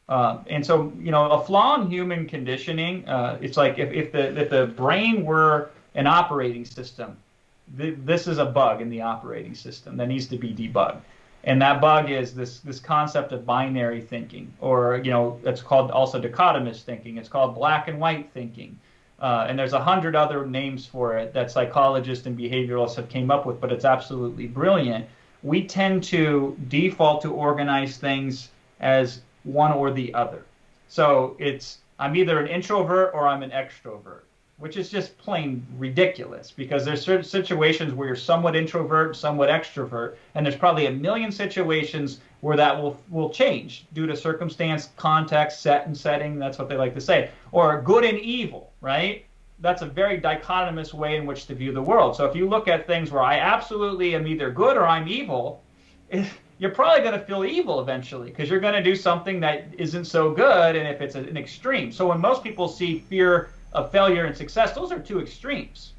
And so, a flaw in human conditioning, it's like if the brain were an operating system, this is a bug in the operating system that needs to be debugged. And that bug is this concept of binary thinking, or, it's called also dichotomous thinking. It's called black and white thinking. And there's 100 other names for it that psychologists and behavioralists have came up with, but it's absolutely brilliant. We tend to default to organize things as one or the other. So I'm either an introvert or I'm an extrovert, which is just plain ridiculous, because there's certain situations where you're somewhat introvert, somewhat extrovert, and there's probably a million situations where that will change due to circumstance, context, set and setting. That's what they like to say. Or good and evil, right? That's a very dichotomous way in which to view the world. So if you look at things where I absolutely am either good or I'm evil, you're probably going to feel evil eventually, because you're going to do something that isn't so good, and if it's an extreme. So when most people see fear of failure and success, those are two extremes.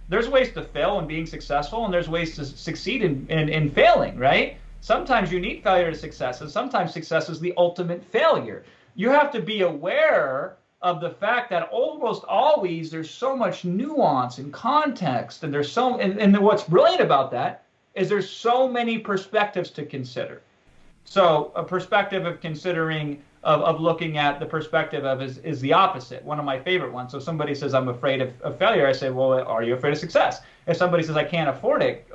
There's ways to fail in being successful, and there's ways to succeed in failing, right? Sometimes you need failure to success, and sometimes success is the ultimate failure. You have to be aware of the fact that almost always there's so much nuance and context, and and what's brilliant about that is there's so many perspectives to consider. So a perspective of considering, of looking at the perspective of is the opposite. One of my favorite ones. So somebody says, I'm afraid of failure. I say, well, are you afraid of success? If somebody says, I can't afford it,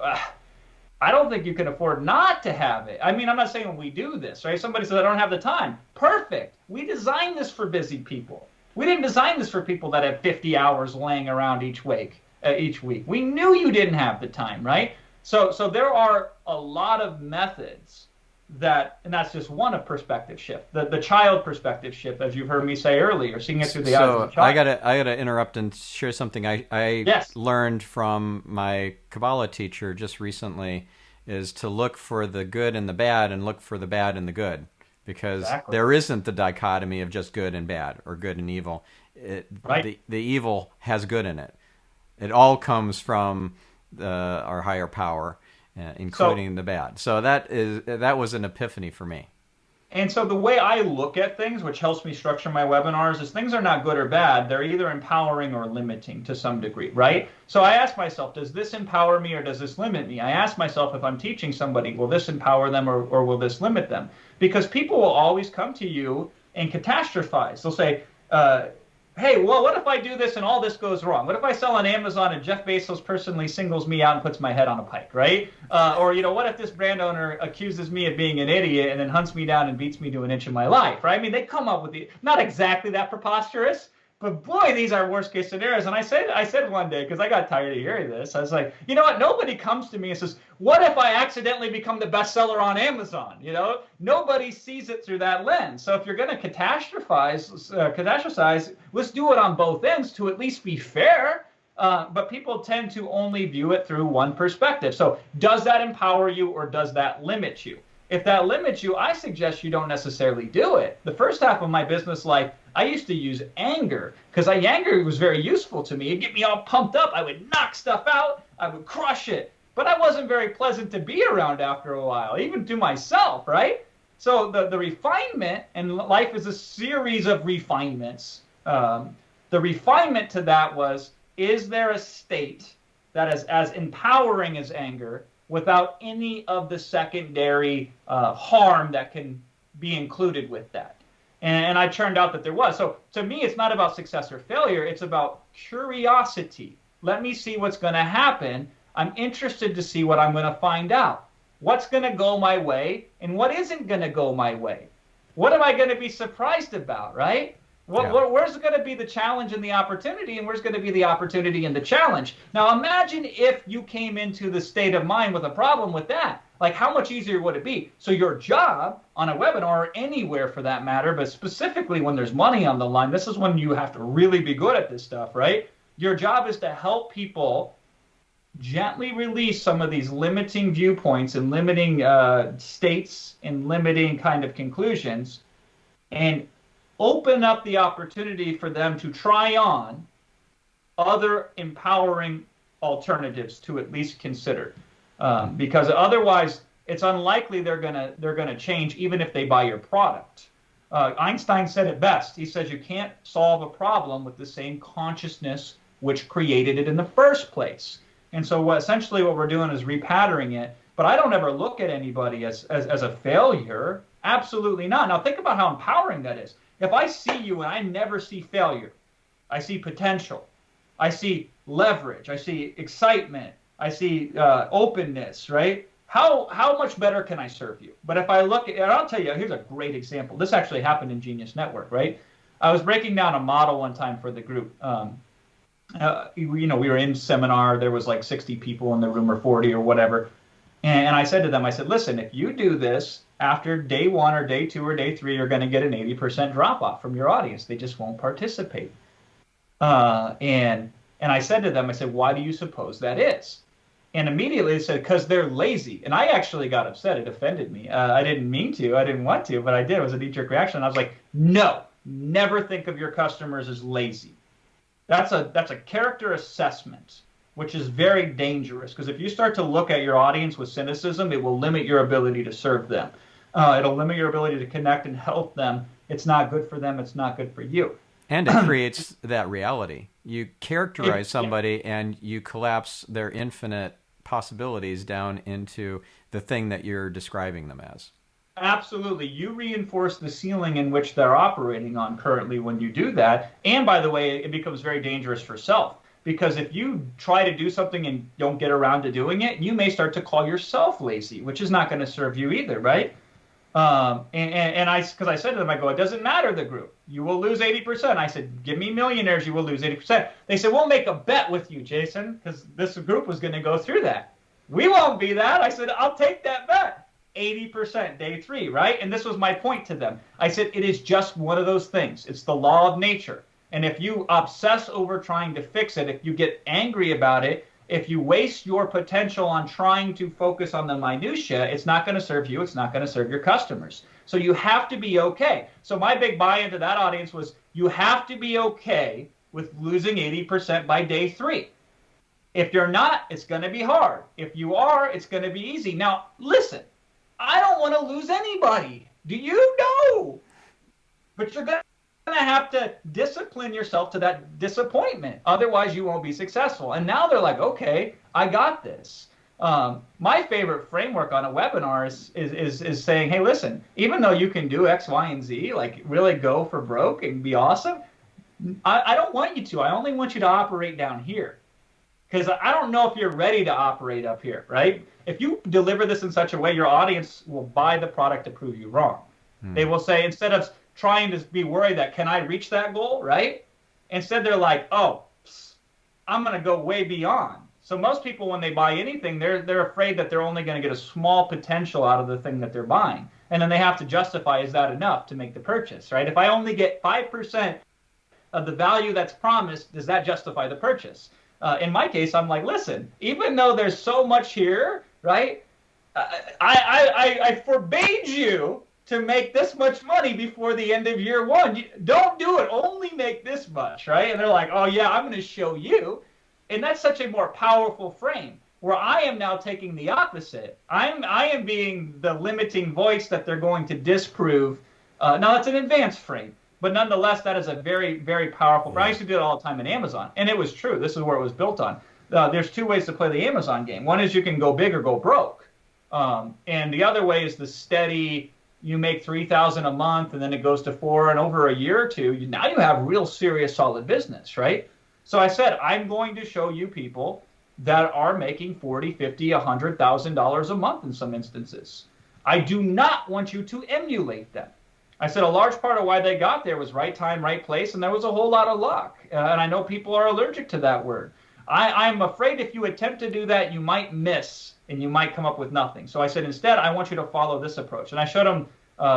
I don't think you can afford not to have it. I mean, I'm not saying we do this, right? Somebody says, I don't have the time. Perfect. We designed this for busy people. We didn't design this for people that have 50 hours laying around each week. We knew you didn't have the time, right? So there are a lot of methods and that's just one of perspective shift. The child perspective shift, as you've heard me say earlier, seeing it through the eyes of the child. I gotta interrupt and share something I yes. learned from my Kabbalah teacher just recently, is to look for the good and the bad, and look for the bad and the good, because exactly. There isn't the dichotomy of just good and bad or good and evil. Right. The evil has good in it. It all comes from our higher power, including the bad. So that was an epiphany for me. And so the way I look at things, which helps me structure my webinars, is things are not good or bad. They're either empowering or limiting to some degree, right? So I ask myself, does this empower me or does this limit me? I ask myself, if I'm teaching somebody, will this empower them or will this limit them? Because people will always come to you and catastrophize. They'll say, hey, well, what if I do this and all this goes wrong? What if I sell on Amazon and Jeff Bezos personally singles me out and puts my head on a pike, right? Or, what if this brand owner accuses me of being an idiot and then hunts me down and beats me to an inch of my life, right? I mean, they come up with not exactly that preposterous, but boy, these are worst case scenarios. And I said one day, because I got tired of hearing this, I was like, you know what? Nobody comes to me and says, what if I accidentally become the bestseller on Amazon? Nobody sees it through that lens. So if you're going to catastrophize, let's do it on both ends to at least be fair. But people tend to only view it through one perspective. So does that empower you or does that limit you? If that limits you, I suggest you don't necessarily do it. The first half of my business life, I used to use anger, because anger was very useful to me. It'd get me all pumped up. I would knock stuff out. I would crush it. But I wasn't very pleasant to be around after a while, even to myself, right? So the refinement, and life is a series of refinements. The refinement to that was, is there a state that is as empowering as anger without any of the secondary harm that can be included with that? And I turned out that there was. So to me, it's not about success or failure. It's about curiosity. Let me see what's going to happen. I'm interested to see what I'm going to find out. What's going to go my way and what isn't going to go my way? What am I going to be surprised about, right? Where's going to be the challenge and the opportunity, and where's going to be the opportunity and the challenge? Now, imagine if you came into the state of mind with a problem with that. Like, how much easier would it be? So your job on a webinar, or anywhere for that matter, but specifically when there's money on the line, this is when you have to really be good at this stuff, right? Your job is to help people gently release some of these limiting viewpoints and limiting states and limiting kind of conclusions, and open up the opportunity for them to try on other empowering alternatives to at least consider. Because otherwise, it's unlikely they're gonna change even if they buy your product. Einstein said it best. He says you can't solve a problem with the same consciousness which created it in the first place. And so essentially what we're doing is repattering it. But I don't ever look at anybody as a failure. Absolutely not. Now think about how empowering that is. If I see you and I never see failure, I see potential. I see leverage. I see excitement. I see openness, right? How much better can I serve you? But if I look at, and I'll tell you, here's a great example. This actually happened in Genius Network, right? I was breaking down a model one time for the group. We were in seminar. There was like 60 people in the room or 40 or whatever. And I said to them, I said, listen, if you do this after day 1 or day 2 or day 3, you're going to get an 80% drop off from your audience. They just won't participate. And I said to them, I said, why do you suppose that is? And immediately they said, because they're lazy. And I actually got upset. It offended me. I didn't mean to. I didn't want to, but I did. It was a knee-jerk reaction. I was like, no, never think of your customers as lazy. That's a character assessment, which is very dangerous. Because if you start to look at your audience with cynicism, it will limit your ability to serve them. It'll limit your ability to connect and help them. It's not good for them. It's not good for you. And it creates that reality. You characterize somebody and you collapse their infinite possibilities down into the thing that you're describing them as. Absolutely. You reinforce the ceiling in which they're operating on currently when you do that. And by the way, it becomes very dangerous for self. Because if you try to do something and don't get around to doing it, you may start to call yourself lazy, which is not going to serve you either, right? Because I said to them, I go, it doesn't matter the group. You will lose 80%. I said, give me millionaires, you will lose 80%. They said, we'll make a bet with you, Jason, because this group was going to go through that. We won't be that. I said, I'll take that bet. 80% day 3, right? And this was my point to them. I said, it is just one of those things. It's the law of nature. And if you obsess over trying to fix it, if you get angry about it, if you waste your potential on trying to focus on the minutia, it's not going to serve you. It's not going to serve your customers. So you have to be okay. So my big buy-in to that audience was you have to be okay with losing 80% by day 3. If you're not, it's going to be hard. If you are, it's going to be easy. Now, listen, I don't want to lose anybody. Do you know? But you're going to have to discipline yourself to that disappointment. Otherwise, you won't be successful. And now they're like, okay, I got this. My favorite framework on a webinar is saying, hey, listen, even though you can do X, Y, and Z, like really go for broke and be awesome, I don't want you to. I only want you to operate down here. Because I don't know if you're ready to operate up here, right? If you deliver this in such a way, your audience will buy the product to prove you wrong. They will say, instead of trying to be worried that, can I reach that goal, right? Instead, they're like, oh, I'm going to go way beyond. So most people, when they buy anything, they're afraid that they're only going to get a small potential out of the thing that they're buying. And then they have to justify, is that enough to make the purchase, right? If I only get 5% of the value that's promised, does that justify the purchase? In my case, I'm like, listen, even though there's so much here, right? I forbade you to make this much money before the end of year 1. Don't do it. Only make this much, right? And they're like, oh, yeah, I'm going to show you. And that's such a more powerful frame where I am now taking the opposite. I am being the limiting voice that they're going to disprove. Now, that's an advanced frame. But nonetheless, that is a very, very powerful frame. I used to do it all the time in Amazon. And it was true. This is where it was built on. There's 2 ways to play the Amazon game. One is you can go big or go broke. And the other way is the steady, you make $3,000 a month and then it goes to 4, and over a year or 2, now you have real serious solid business, right? So I said, I'm going to show you people that are making $40,000, $50,000, $100,000 a month in some instances. I do not want you to emulate them. I said a large part of why they got there was right time, right place, and there was a whole lot of luck. And I know people are allergic to that word. I'm afraid if you attempt to do that, you might miss and you might come up with nothing. So I said, instead, I want you to follow this approach. And I showed him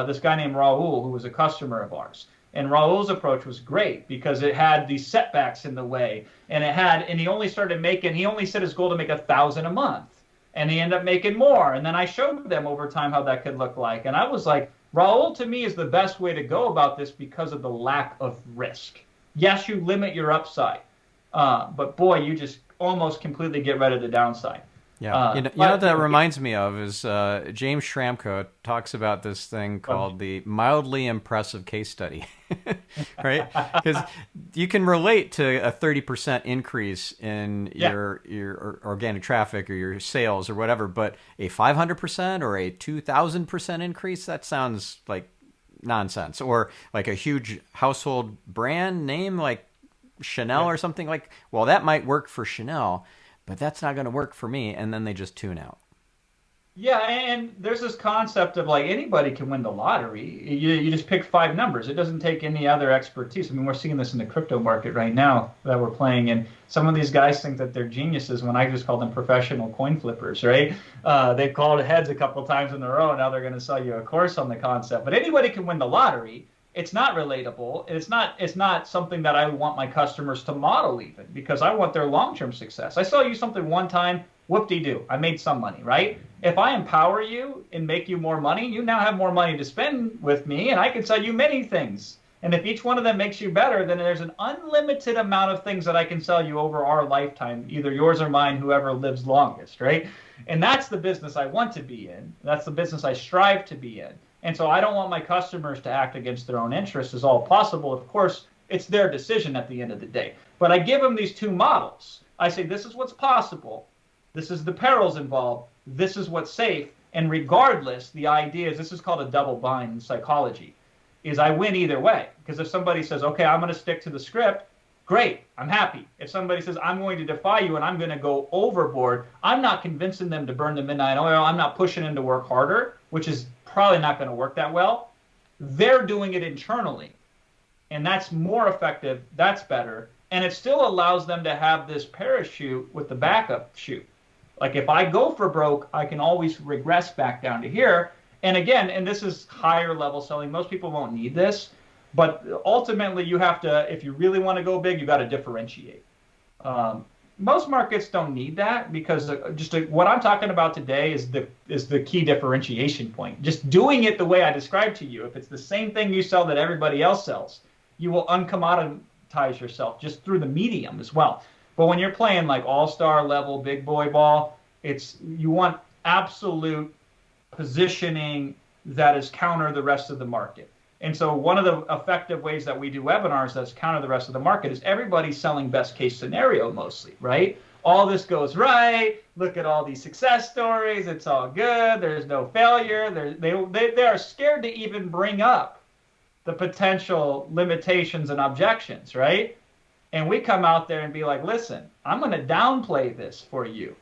this guy named Raul, who was a customer of ours. And Raul's approach was great because it had these setbacks in the way. And he only set his goal to make $1,000 a month. And he ended up making more. And then I showed them over time how that could look like. And I was like, Raul, to me, is the best way to go about this because of the lack of risk. Yes, you limit your upside, but boy, you just almost completely get rid of the downside. Yeah, you know what that reminds me of is James Schramko talks about this thing called the mildly impressive case study, right? Because you can relate to a 30% increase in your organic traffic or your sales or whatever, but a 500% or a 2,000% increase, that sounds like nonsense. Or like a huge household brand name like Chanel or something like, well, that might work for Chanel, but that's not going to work for me. And then they just tune out. Yeah, and there's this concept of like anybody can win the lottery. You just pick five numbers. It doesn't take any other expertise. I mean, we're seeing this in the crypto market right now that we're playing, and some of these guys think that they're geniuses when I just call them professional coin flippers, right? They've called heads a couple times in a row, and now they're going to sell you a course on the concept. But anybody can win the lottery. It's not relatable. It's not something that I want my customers to model even, because I want their long-term success. I sell you something one time, whoop-de-doo, I made some money, right? If I empower you and make you more money, you now have more money to spend with me, and I can sell you many things. And if each one of them makes you better, then there's an unlimited amount of things that I can sell you over our lifetime, either yours or mine, whoever lives longest, right? And that's the business I want to be in. That's the business I strive to be in. And so I don't want my customers to act against their own interests as all possible. Of course, it's their decision at the end of the day. But I give them these two models. I say, this is what's possible. This is the perils involved. This is what's safe. And regardless, the idea is, this is called a double bind in psychology, is I win either way. Because if somebody says, okay, I'm going to stick to the script, great, I'm happy. If somebody says, I'm going to defy you and I'm going to go overboard, I'm not convincing them to burn the midnight oil. I'm not pushing them to work harder, which is probably not going to work that well. They're doing it internally, and that's more effective. That's better, and it still allows them to have this parachute with the backup chute. Like if I go for broke, I can always regress back down to here. And again, and this is higher level selling. Most people won't need this, but ultimately you have to, if you really want to go big, you got to differentiate. Most markets don't need that, because what I'm talking about today is the key differentiation point. Just doing it the way I described to you. If it's the same thing you sell that everybody else sells, you will uncommoditize yourself just through the medium as well. But when you're playing like all-star level, big boy ball, you want absolute positioning that is counter the rest of the market. And so one of the effective ways that we do webinars that's counter the rest of the market is everybody's selling best case scenario mostly, right? All this goes right. Look at all these success stories. It's all good. There's no failure. They are scared to even bring up the potential limitations and objections, right? And we come out there and be like, listen, I'm going to downplay this for you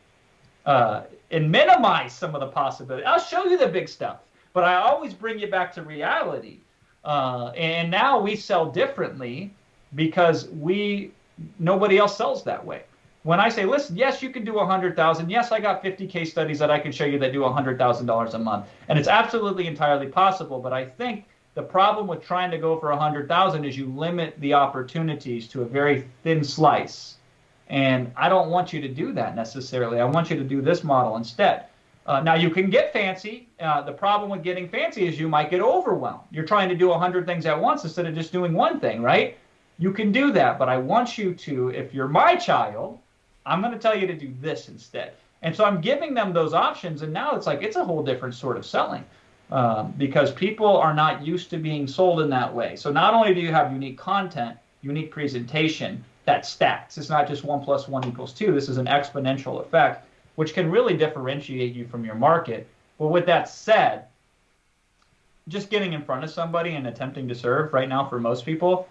and minimize some of the possibilities. I'll show you the big stuff, but I always bring you back to reality. And now we sell differently because nobody else sells that way. When I say, listen, yes, you can do 100,000. Yes, I got 50 case studies that I can show you that do $100,000 a month. And it's absolutely entirely possible. But I think the problem with trying to go for 100,000 is you limit the opportunities to a very thin slice. And I don't want you to do that necessarily. I want you to do this model instead. Now, you can get fancy. The problem with getting fancy is you might get overwhelmed. You're trying to do 100 things at once instead of just doing one thing, right? You can do that, but I want you to, if you're my child, I'm going to tell you to do this instead. And so I'm giving them those options, and now it's a whole different sort of selling because people are not used to being sold in that way. So not only do you have unique content, unique presentation that stacks. It's not just 1 + 1 = 2. This is an exponential effect, which can really differentiate you from your market. But with that said, just getting in front of somebody and attempting to serve right now for most people,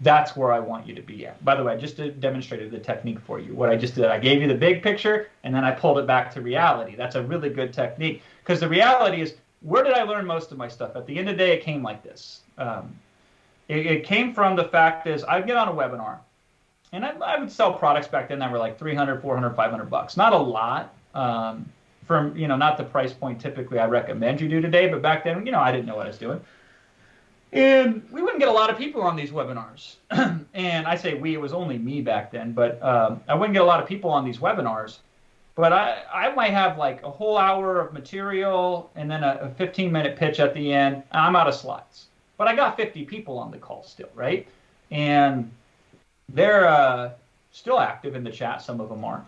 that's where I want you to be at. By the way, I just demonstrated the technique for you. What I just did, I gave you the big picture, and then I pulled it back to reality. That's a really good technique, because the reality is, where did I learn most of my stuff? At the end of the day, it came like this. It came from the fact is, I'd get on a webinar, and I would sell products back then that were like $300, $400, $500. Not a lot. From, not the price point typically I recommend you do today, but back then, I didn't know what I was doing. And we wouldn't get a lot of people on these webinars. And I say we, it was only me back then, but I wouldn't get a lot of people on these webinars. but I might have like a whole hour of material and then a 15-minute pitch at the end. And I'm out of slides, but I got 50 people on the call still, right? And they're still active in the chat. Some of them aren't.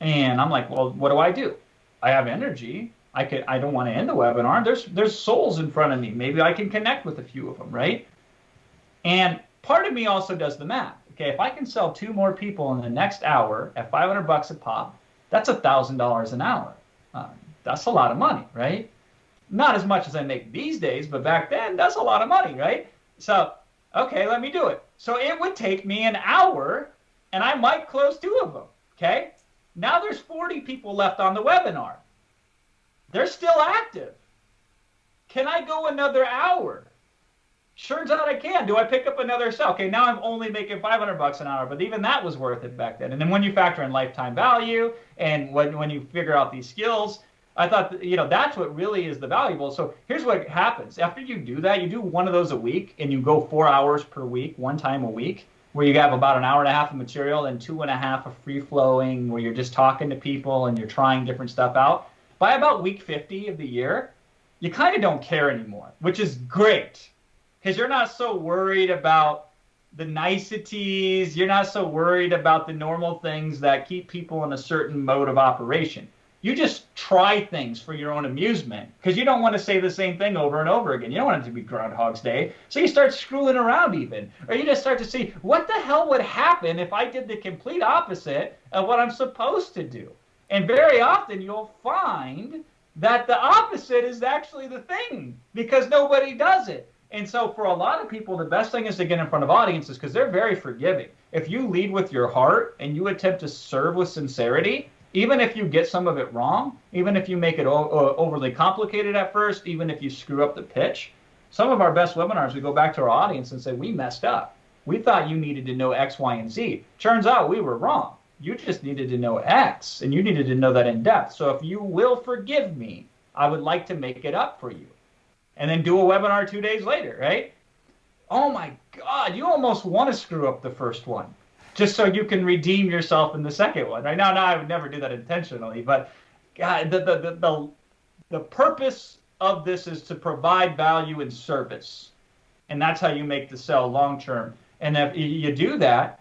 And I'm like, well, what do I do? I have energy. I don't want to end the webinar. There's souls in front of me. Maybe I can connect with a few of them, right? And part of me also does the math. Okay, if I can sell 2 more people in the next hour at $500 a pop, that's $1,000 an hour. That's a lot of money, right? Not as much as I make these days, but back then, that's a lot of money, right? So, okay, let me do it. So it would take me an hour, and I might close 2 of them, okay? Now there's 40 people left on the webinar. They're still active. Can I go another hour? Turns out I can. Do I pick up another sell? Okay, now I'm only making $500 an hour, but even that was worth it back then. And then when you factor in lifetime value and when you figure out these skills, I thought that, that's what really is the valuable. So here's what happens. After you do that, you do one of those a week, and you go 4 hours per week, one time a week, where you have about an hour and a half of material and 2.5 of free flowing, where you're just talking to people and you're trying different stuff out. By about week 50 of the year, you kind of don't care anymore, which is great. Because you're not so worried about the niceties. You're not so worried about the normal things that keep people in a certain mode of operation. You just try things for your own amusement because you don't want to say the same thing over and over again. You don't want it to be Groundhog's Day. So you start screwing around even. Or you just start to see, what the hell would happen if I did the complete opposite of what I'm supposed to do? And very often you'll find that the opposite is actually the thing because nobody does it. And so for a lot of people, the best thing is to get in front of audiences because they're very forgiving. If you lead with your heart and you attempt to serve with sincerity, even if you get some of it wrong, even if you make it overly complicated at first, even if you screw up the pitch, some of our best webinars, we go back to our audience and say, we messed up. We thought you needed to know X, Y, and Z. Turns out we were wrong. You just needed to know X, and you needed to know that in depth. So if you will forgive me, I would like to make it up for you. And then do a webinar 2 days later, right? Oh my God, you almost want to screw up the first one just so you can redeem yourself in the second one. Right now, I would never do that intentionally, but God, the purpose of this is to provide value and service. And that's how you make the sell long term. And if you do that,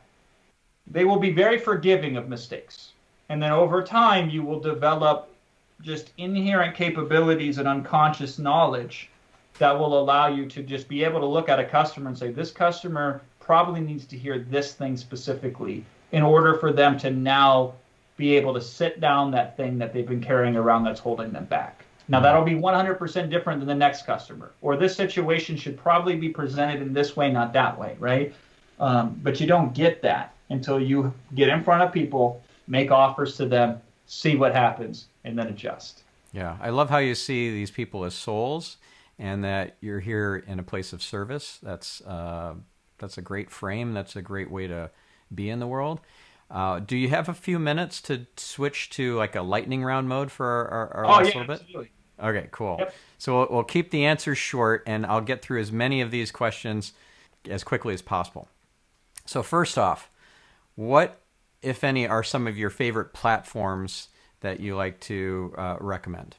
they will be very forgiving of mistakes. And then over time, you will develop just inherent capabilities and unconscious knowledge that will allow you to just be able to look at a customer and say, this customer probably needs to hear this thing specifically in order for them to now be able to sit down that thing that they've been carrying around that's holding them back. Now, that'll be 100% different than the next customer. Or this situation should probably be presented in this way, not that way, right? But you don't get that until you get in front of people, make offers to them, see what happens, and then adjust. Yeah, I love how you see these people as souls and that you're here in a place of service. That's a great frame. That's a great way to be in the world. Do you have a few minutes to switch to like a lightning round mode for our last little bit? Absolutely. Okay, cool. Yep. So we'll keep the answers short, and I'll get through as many of these questions as quickly as possible. So first off, what, if any, are some of your favorite platforms that you like to recommend?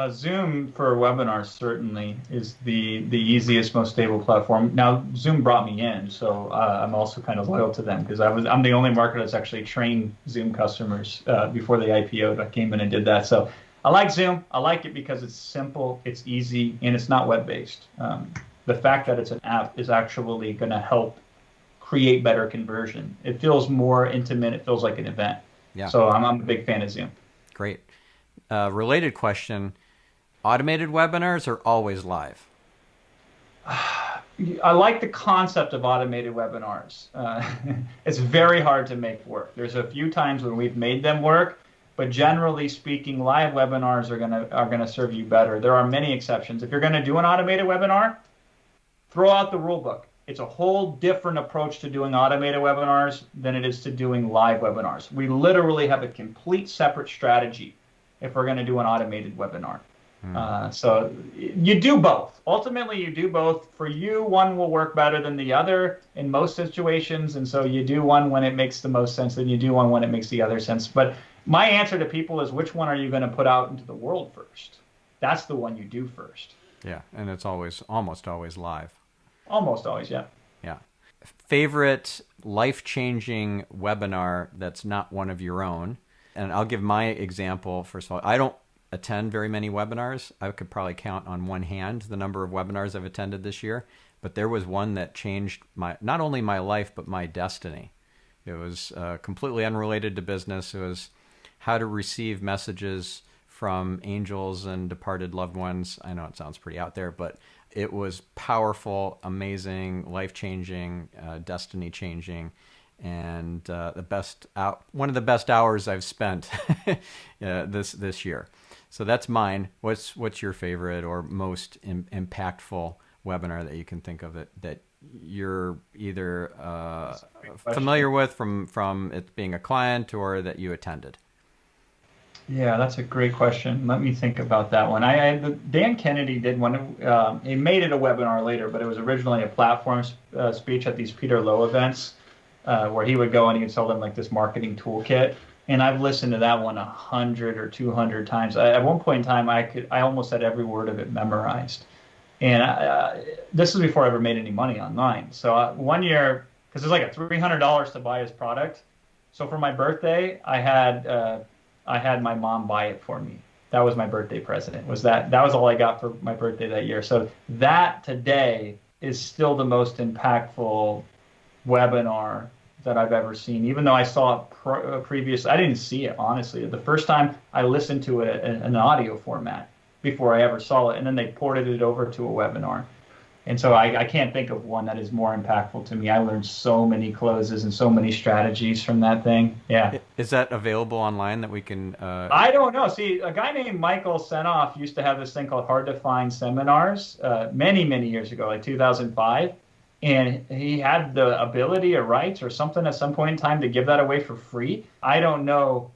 Zoom for webinars certainly is the easiest, most stable platform. Now, Zoom brought me in, so I'm also kind of loyal to them because I'm the only marketer that's actually trained Zoom customers before they IPO'd. I came in and did that. So I like Zoom. I like it because it's simple, it's easy, and it's not web-based. The fact that it's an app is actually going to help create better conversion. It feels more intimate. It feels like an event. Yeah. So I'm a big fan of Zoom. Great. Related question, automated webinars are always live? I like the concept of automated webinars. It's very hard to make work. There's a few times when we've made them work, but generally speaking, live webinars are gonna serve you better. There are many exceptions. If you're gonna do an automated webinar, throw out the rule book. It's a whole different approach to doing automated webinars than it is to doing live webinars. We literally have a complete separate strategy if we're going to do an automated webinar. So you do both. Ultimately, you do both. For you, one will work better than the other in most situations, and so you do one when it makes the most sense, and you do one when it makes the other sense. But My answer to people is, which one are you going to put out into the world first? That's the one you do first. Yeah, and it's almost always live. Almost always, yeah. Yeah. Favorite life-changing webinar that's not one of your own? And I'll give my example. First of all, I don't attend very many webinars. I could probably count on one hand the number of webinars I've attended this year. But there was one that changed not only my life, but my destiny. It was completely unrelated to business. It was how to receive messages from angels and departed loved ones. I know it sounds pretty out there, but it was powerful, amazing, life-changing, destiny-changing, and one of the best hours I've spent this year. So that's mine. What's your favorite or most impactful webinar that you can think of that you're either familiar with from it being a client or that you attended? Yeah, that's a great question. Let me think about that one. Dan Kennedy did one. He made it a webinar later, but it was originally a platform speech at these Peter Lowe events, where he would go and he would sell them like this marketing toolkit. And I've listened to that one 100 or 200 times. At one point in time, I almost had every word of it memorized. And this is before I ever made any money online. So one year, because it's like a $300 to buy his product. So for my birthday, I had my mom buy it for me. That was my birthday present. That was all I got for my birthday that year. So that today is still the most impactful webinar that I've ever seen. Even though I saw it previous, I didn't see it, honestly. The first time I listened to it in an audio format before I ever saw it, and then they ported it over to a webinar. And so I can't think of one that is more impactful to me. I learned so many closes and so many strategies from that thing. Yeah. Is that available online that we can? I don't know. See, a guy named Michael Senoff used to have this thing called Hard to Find Seminars many, many years ago, like 2005. And he had the ability or rights or something at some point in time to give that away for free. I don't know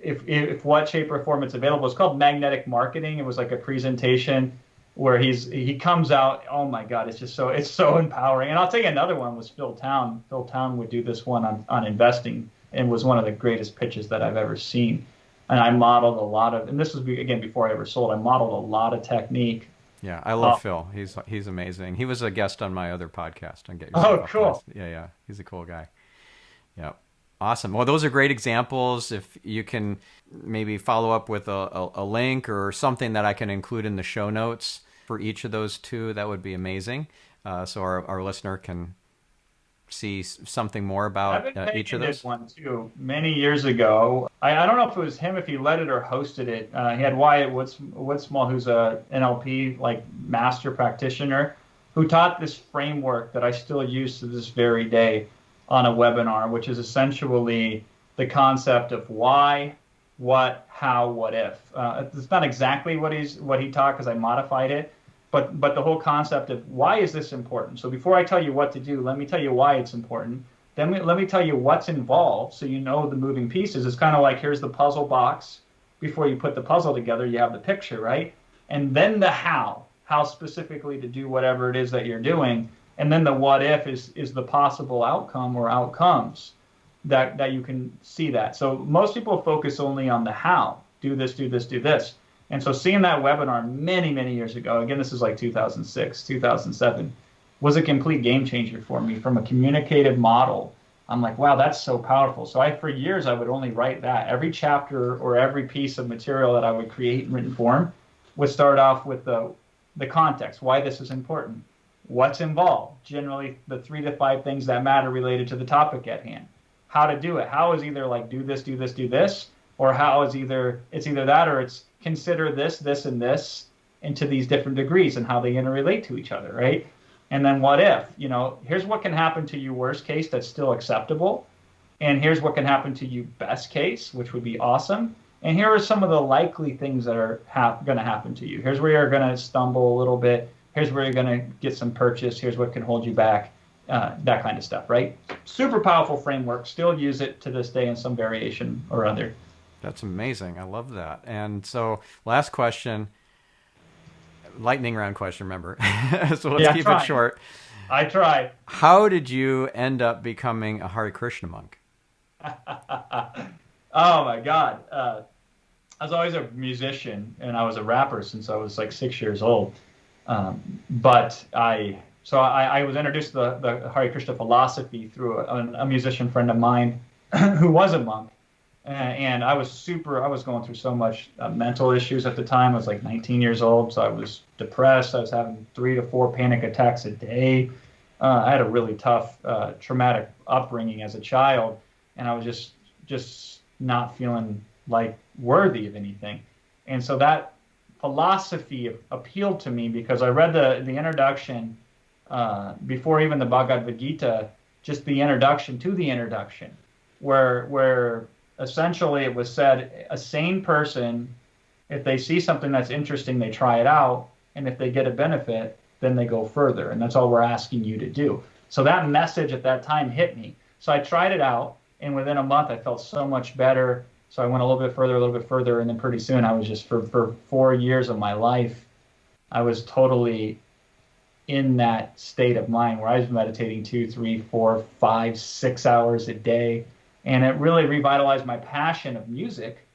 if what shape or form it's available. It's called Magnetic Marketing. It was like a presentation where he comes out. Oh my God, it's so empowering. And I'll tell you, another one was Phil Town. Phil Town would do this one on investing, and was one of the greatest pitches that I've ever seen. And I modeled a lot of, and this was again before I ever sold. I modeled a lot of technique. Yeah, I love Phil. He's amazing. He was a guest on my other podcast on Get Yourself Off. Cool. Yeah, he's a cool guy. Yeah. Awesome. Well, those are great examples. If you can maybe follow up with a link or something that I can include in the show notes for each of those two, that would be amazing. So our listener can see something more about each of those. This one too many years ago. I don't know if it was him, if he led it or hosted it. He had Wyatt Woodsmall, who's a NLP like master practitioner, who taught this framework that I still use to this very day on a webinar, which is essentially the concept of why, what, how, what if. It's not exactly what he taught, because I modified it, but the whole concept of why is this important. So before I tell you what to do, let me tell you why it's important. Then let me tell you what's involved, so you know the moving pieces. It's kind of like, here's the puzzle box. Before you put the puzzle together, you have the picture, right? And then the how specifically to do whatever it is that you're doing. And then the what if is the possible outcome or outcomes that you can see that. So most people focus only on the how. Do this, do this, do this. And so seeing that webinar many, many years ago, again, this is like 2006, 2007, was a complete game changer for me from a communicative model. I'm like, wow, that's so powerful. So for years, I would only write that. Every chapter or every piece of material that I would create in written form would start off with the context, why this is important. What's involved? Generally, the 3 to 5 things that matter related to the topic at hand. How to do it. How is either like do this, do this, do this, or how is it's either that or it's consider this, this, and this into these different degrees and how they interrelate to each other, right? And then what if? Here's what can happen to you worst case that's still acceptable, and here's what can happen to you best case, which would be awesome. And here are some of the likely things that are going to happen to you. Here's where you're going to stumble a little bit. Here's where you're going to get some purchase. Here's what can hold you back, that kind of stuff, right? Super powerful framework. Still use it to this day in some variation or other. That's amazing. I love that. And so last question, lightning round question, remember. So let's keep it short. I try. How did you end up becoming a Hare Krishna monk? Oh my God. I was always a musician and I was a rapper since I was like 6 years old. But I was introduced to the Hare Krishna philosophy through a musician friend of mine who was a monk. And I was going through so much mental issues at the time. I was like 19 years old, so I was depressed. I was having 3 to 4 panic attacks a day. I had a really tough, traumatic upbringing as a child, and I was just not feeling like worthy of anything. And so that philosophy appealed to me because I read the introduction before even the Bhagavad Gita, just the introduction to the introduction, where essentially it was said a sane person, if they see something that's interesting, they try it out, and if they get a benefit, then they go further, and that's all we're asking you to do. So that message at that time hit me. So I tried it out, and within a month I felt so much better. So I went a little bit further, and then pretty soon I was just for 4 years of my life, I was totally in that state of mind where I was meditating 2, 3, 4, 5, 6 hours a day. And it really revitalized my passion of music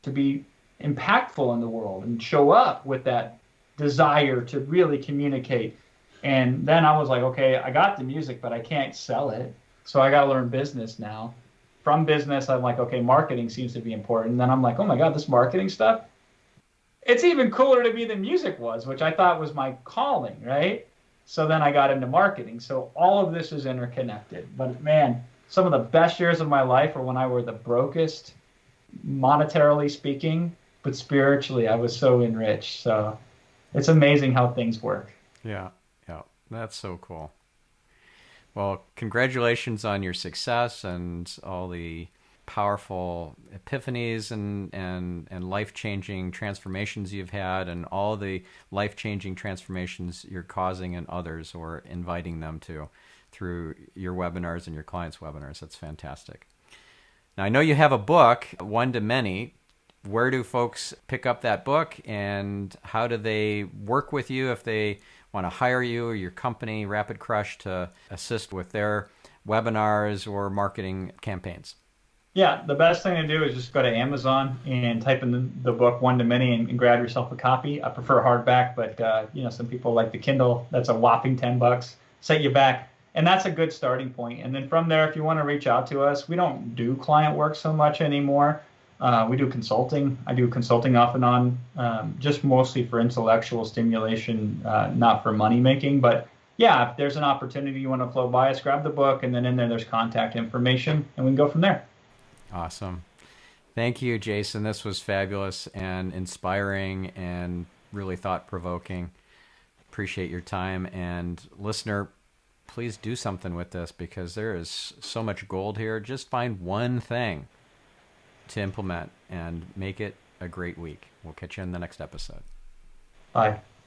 to be impactful in the world and show up with that desire to really communicate. And then I was like, okay, I got the music, but I can't sell it. So I got to learn business now. From business, I'm like, okay, marketing seems to be important. And then I'm like, oh my God, this marketing stuff, it's even cooler to me than music was, which I thought was my calling, right? So then I got into marketing. So all of this is interconnected. But man, some of the best years of my life were when I were the brokest, monetarily speaking, but spiritually I was so enriched. So it's amazing how things work. Yeah, yeah, that's so cool. Well, congratulations on your success and all the powerful epiphanies and life-changing transformations you've had, and all the life-changing transformations you're causing in others or inviting them to through your webinars and your clients' webinars. That's fantastic. Now, I know you have a book, One to Many. Where do folks pick up that book, and how do they work with you if they want to hire you or your company, Rapid Crush, to assist with their webinars or marketing campaigns? Yeah, the best thing to do is just go to Amazon and type in the book One to Many and grab yourself a copy. I prefer hardback, but some people like the Kindle. That's a whopping $10. Set you back. And that's a good starting point. And then from there, if you want to reach out to us, we don't do client work so much anymore. We do consulting. I do consulting off and on, just mostly for intellectual stimulation, not for money making. But yeah, if there's an opportunity you want to flow by us, grab the book, and then in there there's contact information, and we can go from there. Awesome. Thank you, Jason. This was fabulous and inspiring and really thought-provoking. Appreciate your time. And listener, please do something with this, because there is so much gold here. Just find one thing to implement and make it a great week. We'll catch you in the next episode. Bye.